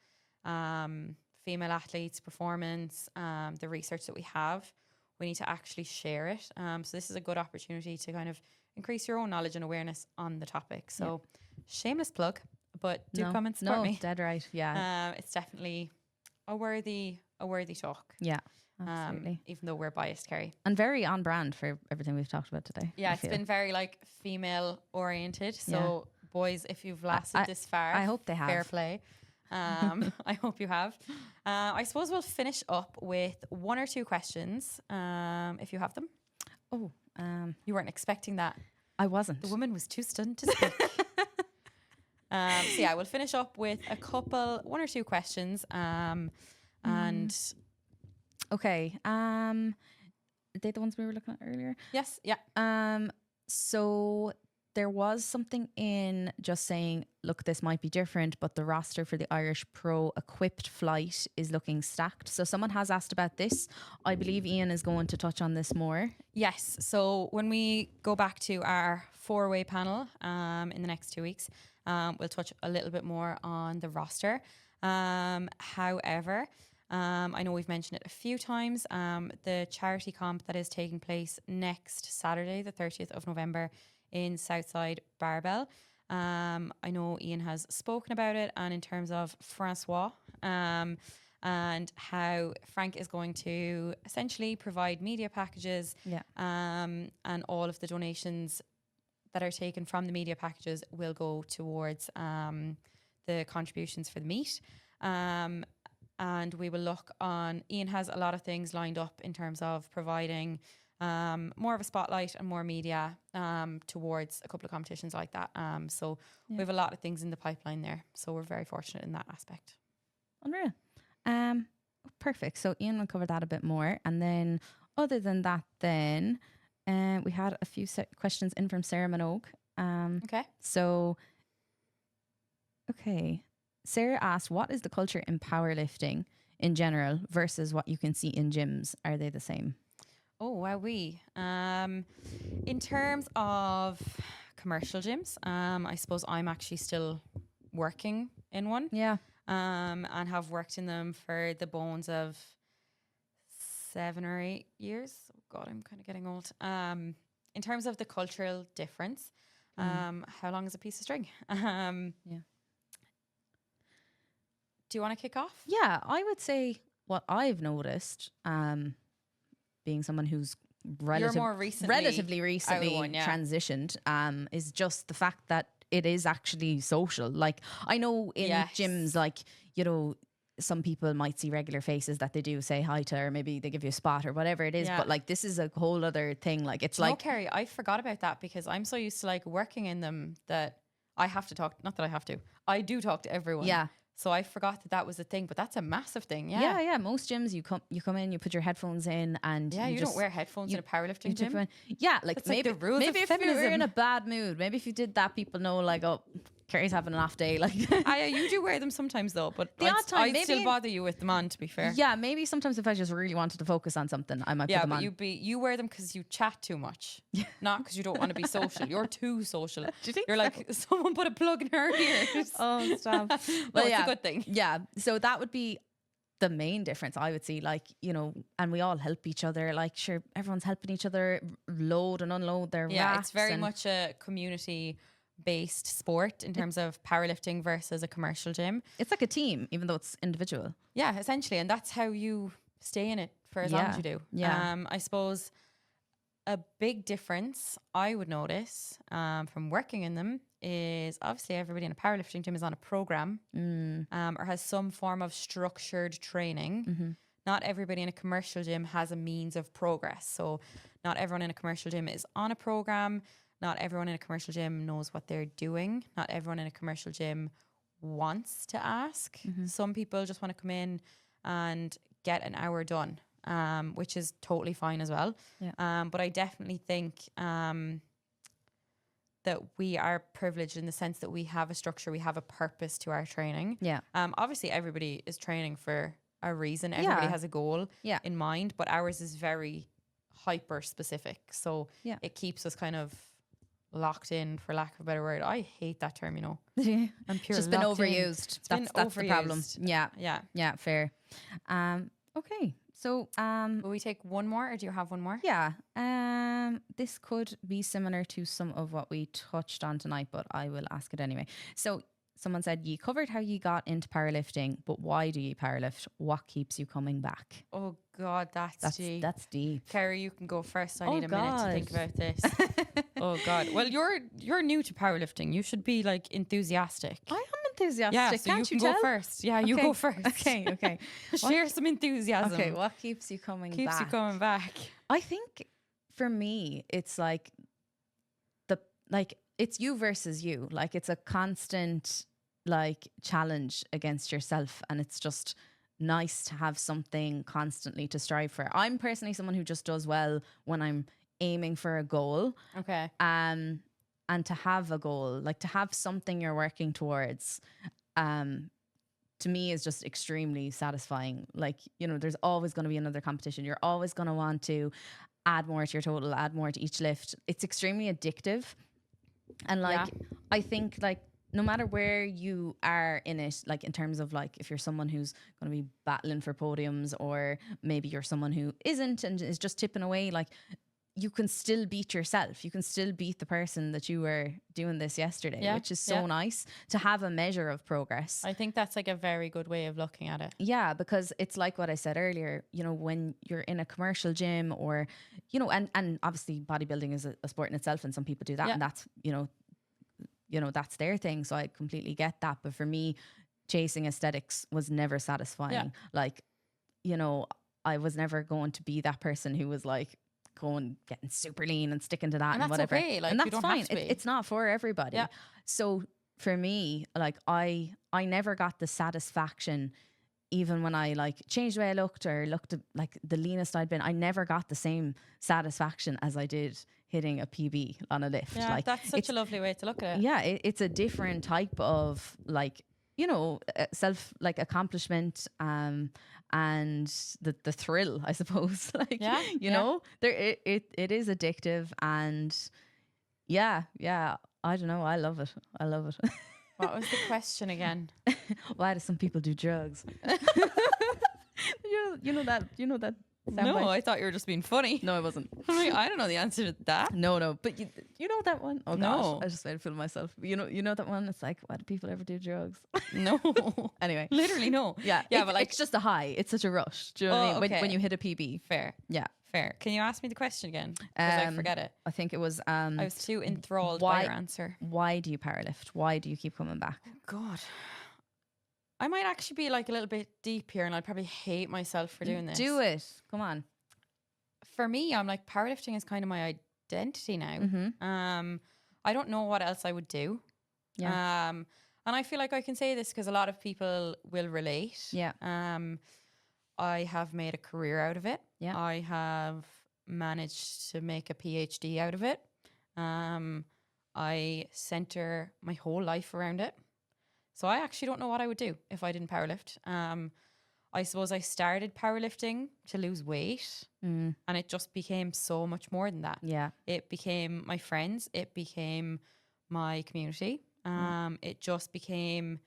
Speaker 1: female athletes' performance, the research that we have, we need to actually share it. So this is a good opportunity to kind of increase your own knowledge and awareness on the topic. So shameless plug, but do come and support me.
Speaker 2: Dead right. Yeah.
Speaker 1: It's definitely a worthy talk.
Speaker 2: Yeah. Absolutely.
Speaker 1: Even though we're biased, Kerry.
Speaker 2: And very on brand for everything we've talked about today.
Speaker 1: Yeah, it's been very like female oriented. So boys, if you've lasted this far,
Speaker 2: I hope they have.
Speaker 1: Fair play. I hope you have. I suppose we'll finish up with one or two questions, if you have them.
Speaker 2: Oh,
Speaker 1: you weren't expecting that.
Speaker 2: I wasn't.
Speaker 1: The woman was too stunned to speak. So yeah, we'll finish up with one or two questions. And
Speaker 2: okay. Are they the ones we were looking at earlier?
Speaker 1: Yes. Yeah.
Speaker 2: So there was something in just saying, look, this might be different, but the roster for the Irish Pro equipped flight is looking stacked. So someone has asked about this. I believe Ian is going to touch on this more.
Speaker 1: Yes. So when we go back to our 4-way panel in the next 2 weeks, we'll touch a little bit more on the roster. However, I know we've mentioned it a few times. The charity comp that is taking place next Saturday, the 30th of November, in Southside Barbell. I know Ian has spoken about it, and in terms of Francois and how Frank is going to essentially provide media packages and all of the donations that are taken from the media packages will go towards the contributions for the meet. And we will look on, Ian has a lot of things lined up in terms of providing more of a spotlight and more media towards a couple of competitions like that. So we have a lot of things in the pipeline there. So we're very fortunate in that aspect.
Speaker 2: Unreal. Perfect. So Ian will cover that a bit more. And then other than that, then we had a few questions in from Sarah Minogue.
Speaker 1: Okay.
Speaker 2: So, okay. Sarah asked, what is the culture in powerlifting in general versus what you can see in gyms? Are they the same?
Speaker 1: Oh, wowee. In terms of commercial gyms, I suppose I'm actually still working in one.
Speaker 2: Yeah.
Speaker 1: And have worked in them for the bones of 7 or 8 years. Oh God, I'm kind of getting old. In terms of the cultural difference, how long is a piece of string? Do you want to kick off?
Speaker 2: Yeah, I would say what I've noticed, being someone who's relatively recently transitioned, is just the fact that it is actually social. Like, I know in gyms, like, you know, some people might see regular faces that they do say hi to, or maybe they give you a spot or whatever it is. But like, this is a whole other thing. Like, it's like,
Speaker 1: Kerry, I forgot about that because I'm so used to like working in them that I have to talk. Not that I have to. I do talk to everyone.
Speaker 2: Yeah.
Speaker 1: So I forgot that was a thing, but that's a massive thing.
Speaker 2: Yeah. Most gyms, you come in, you put your headphones in, and
Speaker 1: you don't wear headphones in a powerlifting gym.
Speaker 2: Like
Speaker 1: maybe
Speaker 2: the rules maybe if feminism. You're in a bad mood, maybe if you did that, people know like, oh, Kerry's having an off day. Like,
Speaker 1: you do wear them sometimes though, but the odd time, I'd still bother you with them on. To be fair,
Speaker 2: yeah, maybe sometimes if I just really wanted to focus on something, I might put them on.
Speaker 1: You wear them because you chat too much, not because you don't want to be social. You're too social.
Speaker 2: Do you think
Speaker 1: you're like someone put a plug in her ears?
Speaker 2: Oh, stop!
Speaker 1: Well, it's a good thing.
Speaker 2: Yeah, so that would be the main difference I would see. Like, you know, and we all help each other. Like, sure, everyone's helping each other load and unload their racks.
Speaker 1: It's very much a community based sport in terms of powerlifting versus a commercial gym.
Speaker 2: It's like a team, even though it's individual.
Speaker 1: Yeah, essentially. And that's how you stay in it for as long as you do.
Speaker 2: Yeah.
Speaker 1: I suppose a big difference I would notice from working in them is obviously everybody in a powerlifting gym is on a program or has some form of structured training. Not everybody in a commercial gym has a means of progress. So not everyone in a commercial gym is on a program. Not everyone in a commercial gym knows what they're doing. Not everyone in a commercial gym wants to ask. Some people just want to come in and get an hour done, which is totally fine as well. But I definitely think that we are privileged in the sense that we have a structure, we have a purpose to our training. Obviously, everybody is training for a reason. Everybody has a goal in mind, but ours is very hyper specific. So it keeps us kind of locked in, for lack of a better word. I hate that term, you know. I'm pure
Speaker 2: Just been overused. That's the problem. Yeah, fair. Okay. So
Speaker 1: will we take one more, or do you have one more?
Speaker 2: Yeah. This could be similar to some of what we touched on tonight, but I will ask it anyway. So someone said, you covered how you got into powerlifting, but why do you powerlift? What keeps you coming back?
Speaker 1: Oh God, that's deep.
Speaker 2: That's deep.
Speaker 1: Kerry, you can go first. I need a minute to think about this. Oh God. Well, you're new to powerlifting. You should be like enthusiastic.
Speaker 2: I am enthusiastic.
Speaker 1: Yeah, so
Speaker 2: Can't
Speaker 1: you can go first. Yeah, you go first.
Speaker 2: Okay.
Speaker 1: Share some enthusiasm.
Speaker 2: Okay, what keeps you coming back?
Speaker 1: Keeps you coming back.
Speaker 2: I think for me, it's like it's you versus you. Like it's a constant like challenge against yourself, and it's just nice to have something constantly to strive for. I'm personally someone who just does well when I'm aiming for a goal.
Speaker 1: Okay.
Speaker 2: And to have a goal, like to have something you're working towards, to me is just extremely satisfying. Like, you know, there's always going to be another competition. You're always going to want to add more to your total, add more to each lift. It's extremely addictive. And like, I think like no matter where you are in it, like in terms of like if you're someone who's going to be battling for podiums, or maybe you're someone who isn't and is just tipping away, like you can still beat yourself. You can still beat the person that you were doing this yesterday, which is so nice to have a measure of progress.
Speaker 1: I think that's like a very good way of looking at it.
Speaker 2: Yeah, because it's like what I said earlier, you know, when you're in a commercial gym or, you know, and obviously bodybuilding is a sport in itself, and some people do that and that's, you know, that's their thing. So I completely get that. But for me, chasing aesthetics was never satisfying. Yeah. Like, you know, I was never going to be that person who was like getting super lean and sticking to that and whatever.
Speaker 1: Okay. Like,
Speaker 2: and that's
Speaker 1: you don't
Speaker 2: fine.
Speaker 1: Have to be.
Speaker 2: It's not for everybody. Yeah. So for me, like I never got the satisfaction, even when I like changed the way I looked or looked at like the leanest I'd been, I never got the same satisfaction as I did hitting a PB on a lift.
Speaker 1: Yeah, like, that's such a lovely way to look at it.
Speaker 2: Yeah, it's a different type of like, you know, self like accomplishment and the thrill, I suppose. Like, you know, there it is addictive, and I don't know, I love it.
Speaker 1: What was the question again?
Speaker 2: Why do some people do drugs? you know that
Speaker 1: No, I thought you were just being funny.
Speaker 2: No, I wasn't.
Speaker 1: I'm like, I don't know the answer to that.
Speaker 2: No, but you know that one? Oh
Speaker 1: no.
Speaker 2: Gosh, I just made it feel myself. You know that one? It's like, why do people ever do drugs?
Speaker 1: No.
Speaker 2: Anyway.
Speaker 1: Literally no.
Speaker 2: Yeah, but like, it's just a high. It's such a rush. Do you know what I mean? When you hit a PB.
Speaker 1: Fair.
Speaker 2: Yeah.
Speaker 1: Fair. Can you ask me the question again? Because I forget it.
Speaker 2: I think it was
Speaker 1: I was too enthralled by your answer.
Speaker 2: Why do you powerlift? Why do you keep coming back?
Speaker 1: Oh God. I might actually be like a little bit deep here, and I'd probably hate myself for doing this.
Speaker 2: Do it. Come on.
Speaker 1: For me, I'm like, powerlifting is kind of my identity now.
Speaker 2: Mm-hmm.
Speaker 1: I don't know what else I would do.
Speaker 2: Yeah.
Speaker 1: And I feel like I can say this because a lot of people will relate.
Speaker 2: Yeah.
Speaker 1: I have made a career out of it.
Speaker 2: Yeah.
Speaker 1: I have managed to make a PhD out of it. I center my whole life around it. So I actually don't know what I would do if I didn't powerlift. I suppose I started powerlifting to lose weight, and it just became so much more than that.
Speaker 2: Yeah.
Speaker 1: It became my friends. It became my community. It just became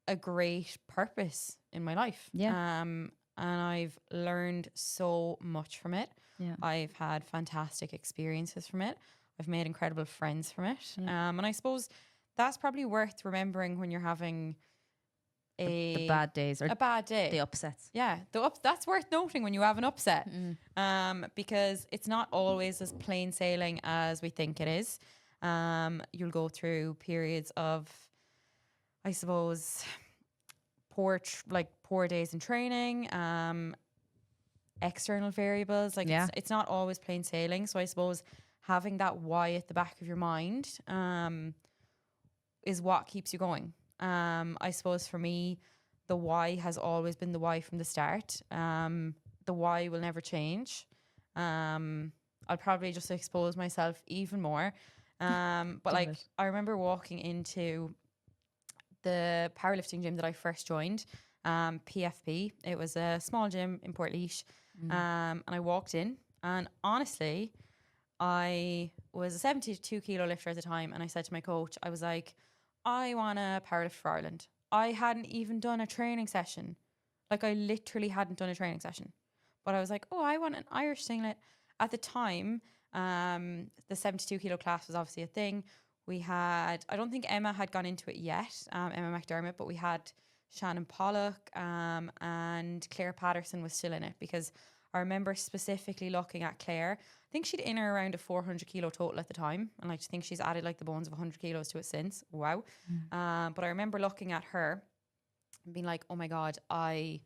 Speaker 1: a great purpose in my life.
Speaker 2: Yeah.
Speaker 1: And I've learned so much from it.
Speaker 2: Yeah.
Speaker 1: I've had fantastic experiences from it. I've made incredible friends from it.
Speaker 2: Yeah.
Speaker 1: And I suppose that's probably worth remembering when you're having
Speaker 2: the bad days or
Speaker 1: a bad day.
Speaker 2: the upsets.
Speaker 1: Yeah, that's worth noting when you have an upset, because it's not always as plain sailing as we think it is. You'll go through periods of, I suppose, poor days in training, external variables. Like it's not always plain sailing. So I suppose having that why at the back of your mind is what keeps you going. I suppose for me, the why has always been the why from the start. The why will never change. I'll probably just expose myself even more. But like, I remember walking into the powerlifting gym that I first joined, PFP. It was a small gym in Portlaoise. And I walked in, and honestly, I was a 72 kilo lifter at the time. And I said to my coach, I was like, I want to powerlift for Ireland. I hadn't even done a training session. Like, I literally hadn't done a training session. But I was like, oh, I want an Irish singlet. At the time, the 72 kilo class was obviously a thing. We had, I don't think Emma had gone into it yet, Emma McDermott, but we had Shannon Pollock and Claire Patterson was still in it, because I remember specifically looking at Claire. I think she'd in or around a 400 kilo total at the time. And I think she's added like the bones of 100 kilos to it since. Wow. But I remember looking at her and being like, oh my God, I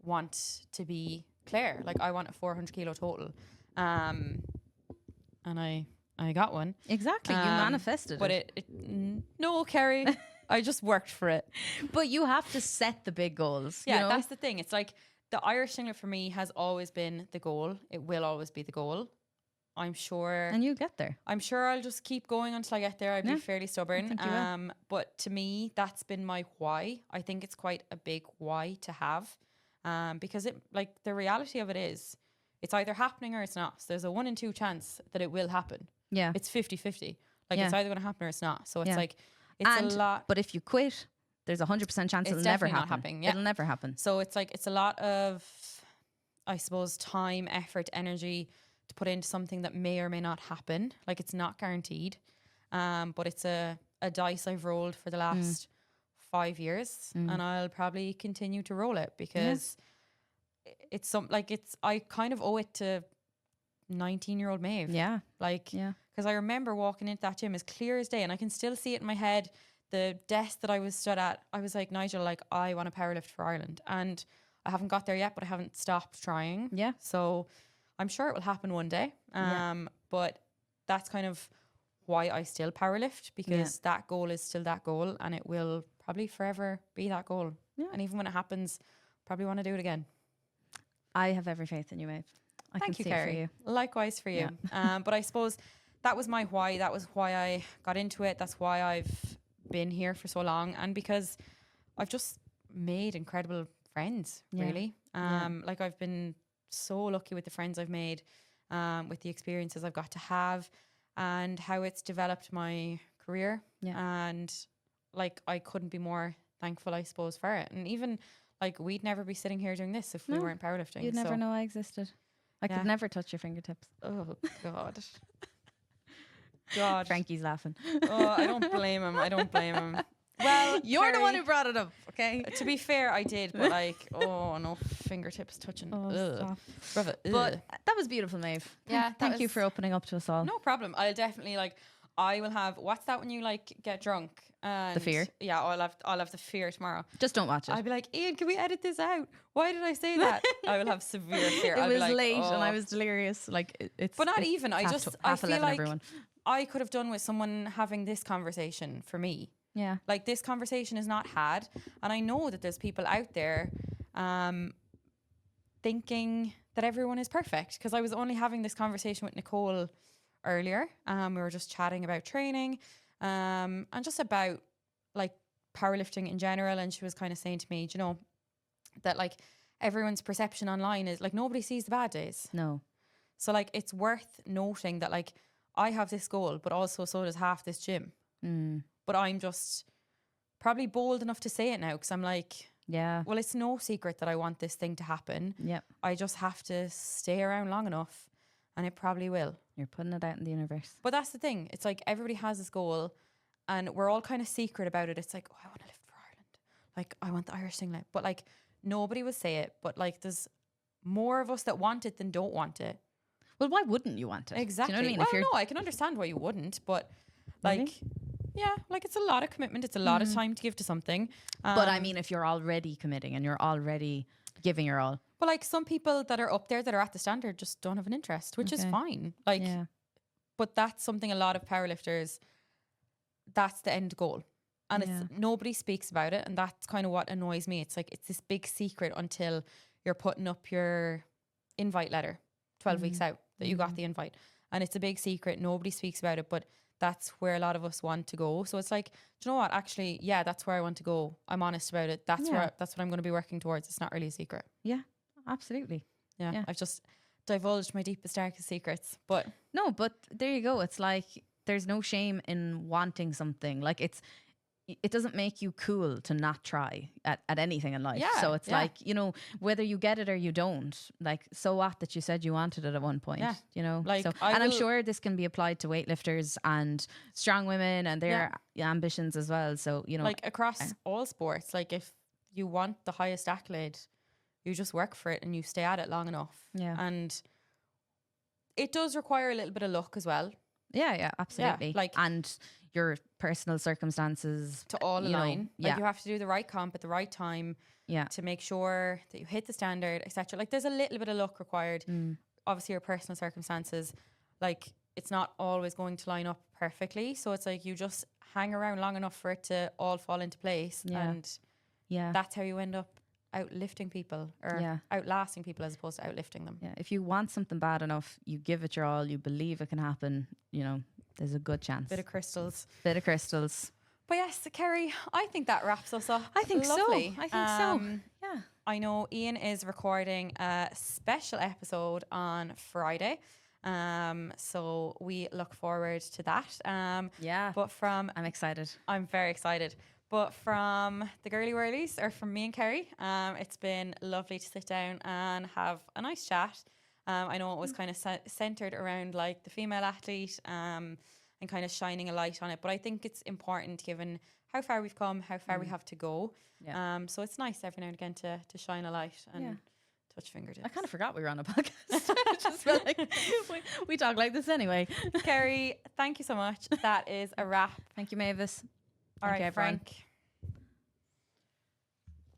Speaker 1: want to be Claire. Like, I want a 400 kilo total. And I got one.
Speaker 2: Exactly. You manifested
Speaker 1: but
Speaker 2: it.
Speaker 1: No, Kerry. I just worked for it.
Speaker 2: But you have to set the big goals.
Speaker 1: Yeah,
Speaker 2: you know?
Speaker 1: that's the thing. It's like the Irish singlet for me has always been the goal. It will always be the goal. I'm sure.
Speaker 2: And you'll get there.
Speaker 1: I'm sure I'll just keep going until I get there. I'd be fairly stubborn.
Speaker 2: I think you will.
Speaker 1: But to me, that's been my why. I think it's quite a big why to have. Because it, like, the reality of it is, it's either happening or it's not. So there's a 1 in 2 chance that it will happen.
Speaker 2: Yeah.
Speaker 1: It's 50-50. Like, it's either going to happen or it's not. So it's like, it's
Speaker 2: and,
Speaker 1: a lot.
Speaker 2: But if you quit, there's a 100% chance it'll never happen.
Speaker 1: Not happening. Yeah.
Speaker 2: It'll never happen.
Speaker 1: So it's like, it's a lot of, I suppose, time, effort, energy to put into something that may or may not happen. Like, it's not guaranteed. But it's a dice I've rolled for the last 5 years, and I'll probably continue to roll it, because it's I kind of owe it to 19-year-old Maeve.
Speaker 2: Yeah.
Speaker 1: Like, because I remember walking into that gym as clear as day, and I can still see it in my head. The desk that I was stood at, I was like, Nigel, like, I want to powerlift for Ireland. And I haven't got there yet, but I haven't stopped trying. Yeah. So I'm sure it will happen one day. But that's kind of why I still powerlift, because that goal is still that goal, and it will probably forever be that goal. Yeah. And even when it happens, probably want to do it again.
Speaker 2: I have every faith in you, Maeve.
Speaker 1: Thank you, Kerry. Likewise for you. But I suppose that was my why. That was why I got into it. That's why I've been here for so long, and because I've just made incredible friends, really. Like, I've been so lucky with the friends I've made, with the experiences I've got to have, and how it's developed my career. And like, I couldn't be more thankful, I suppose, for it. And even like, we'd never be sitting here doing this if we weren't powerlifting.
Speaker 2: You'd never know I existed. I could never touch your fingertips.
Speaker 1: Oh God. God.
Speaker 2: Frankie's laughing.
Speaker 1: Oh, I don't blame him. Well,
Speaker 2: you're
Speaker 1: Kerry,
Speaker 2: the one who brought it up, okay?
Speaker 1: To be fair, I did, but like, oh no, fingertips touching.
Speaker 2: But that was beautiful, Maeve.
Speaker 1: Yeah,
Speaker 2: thank you for opening up to us all.
Speaker 1: No problem. I'll definitely, like, I will have, what's that when you like get drunk? And
Speaker 2: the fear.
Speaker 1: Yeah, I'll have the fear tomorrow.
Speaker 2: Just don't watch it.
Speaker 1: I'll be like, Ian, can we edit this out? Why did I say that? I will have severe fear.
Speaker 2: It
Speaker 1: I'll
Speaker 2: was
Speaker 1: be like,
Speaker 2: late and I was delirious. Like, it's.
Speaker 1: But not even. I feel like
Speaker 2: everyone.
Speaker 1: I could have done with someone having this conversation for me.
Speaker 2: Yeah.
Speaker 1: Like, this conversation is not had, and I know that there's people out there thinking that everyone is perfect, because I was only having this conversation with Nicole earlier. We were just chatting about training and just about like powerlifting in general, and she was kind of saying to me, do you know, that like everyone's perception online is like, nobody sees the bad days.
Speaker 2: No.
Speaker 1: So like, it's worth noting that like, I have this goal, but also so does half this gym. But I'm just probably bold enough to say it now, because I'm like, well, it's no secret that I want this thing to happen. I just have to stay around long enough, and it probably will.
Speaker 2: You're putting it out in the universe.
Speaker 1: But that's the thing. It's like, everybody has this goal, and we're all kind of secret about it. It's like, oh, I want to lift for Ireland. like, I want the Irish singlet, but like nobody will say it, but like there's more of us that want it than don't want it.
Speaker 2: Well, why wouldn't you want it?
Speaker 1: Exactly.
Speaker 2: Do you know what I mean?
Speaker 1: Well,
Speaker 2: If you're,
Speaker 1: no, I can understand why you wouldn't, but like,
Speaker 2: Really?
Speaker 1: yeah, like it's a lot of commitment. It's a lot of time to give to something.
Speaker 2: but I mean, if you're already committing and you're already giving your all.
Speaker 1: But like some people that are up there that are at the standard just don't have an interest, which is
Speaker 2: Okay.
Speaker 1: fine. Like,
Speaker 2: Yeah.
Speaker 1: but that's something a lot of powerlifters, that's the end goal. And
Speaker 2: Yeah.
Speaker 1: it's nobody speaks about it. And that's kind of what annoys me. It's like, it's this big secret until you're putting up your invite letter 12 weeks out that you got the invite. And it's a big secret. Nobody speaks about it, but that's where a lot of us want to go. So it's like, do you know what? Actually, yeah, that's where I want to go. I'm honest about it. That's that's what I'm going to be working towards. It's not really a secret.
Speaker 2: Yeah, absolutely.
Speaker 1: Yeah.
Speaker 2: Yeah.
Speaker 1: I've just divulged my deepest, darkest secrets. But
Speaker 2: No, but there you go. It's like there's no shame in wanting something. Like it doesn't make you cool to not try at anything in life.
Speaker 1: Yeah,
Speaker 2: So it's
Speaker 1: yeah.
Speaker 2: like, you know, whether you get it or you don't, like, so what that you said you wanted it at one point,
Speaker 1: Yeah.
Speaker 2: you know?
Speaker 1: Like,
Speaker 2: so,
Speaker 1: I
Speaker 2: and I'm
Speaker 1: will-
Speaker 2: sure this can be applied to weightlifters and strong women and their ambitions as well. So, you know,
Speaker 1: like across all sports, like if you want the highest accolade, you just work for it and you stay at it long enough.
Speaker 2: Yeah.
Speaker 1: And it does require a little bit of luck as well
Speaker 2: yeah, absolutely.
Speaker 1: like-
Speaker 2: and your personal circumstances
Speaker 1: to all
Speaker 2: you know,
Speaker 1: align.
Speaker 2: yeah.
Speaker 1: Like you have to do the right comp at the right time
Speaker 2: yeah.
Speaker 1: to make sure that you hit the standard, etc. Like there's a little bit of luck required. Obviously your personal circumstances, like it's not always going to line up perfectly. So it's like you just hang around long enough for it to all fall into place.
Speaker 2: Yeah.
Speaker 1: And
Speaker 2: Yeah.
Speaker 1: that's how you end up outlifting people or
Speaker 2: Yeah.
Speaker 1: outlasting people as opposed to outlifting them.
Speaker 2: Yeah, if you want something bad enough, you give it your all, you believe it can happen, you know, there's a good chance.
Speaker 1: Bit of crystals.
Speaker 2: Bit of crystals.
Speaker 1: But yes, Kerry, I think that wraps us up.
Speaker 2: I think
Speaker 1: Lovely.
Speaker 2: so. I think so. Yeah.
Speaker 1: I know Ian is recording a special episode on Friday. So we look forward to that.
Speaker 2: Yeah.
Speaker 1: But
Speaker 2: I'm excited.
Speaker 1: I'm very excited. But from the Girly Whirlies, or from me and Kerry, it's been lovely to sit down and have a nice chat. I know it was kind of centered around like the female athlete and kind of shining a light on it. But I think it's important given how far we've come, how far we have to go.
Speaker 2: Yeah.
Speaker 1: So it's nice every now and again to shine a light and touch fingertips.
Speaker 2: I kind of forgot we were on a podcast. I just felt like we talk like this anyway.
Speaker 1: Kerry, thank you so much. That is a wrap.
Speaker 2: Thank you, Mavis.
Speaker 1: All
Speaker 2: Thank you,
Speaker 1: right,
Speaker 2: everyone.
Speaker 1: Frank.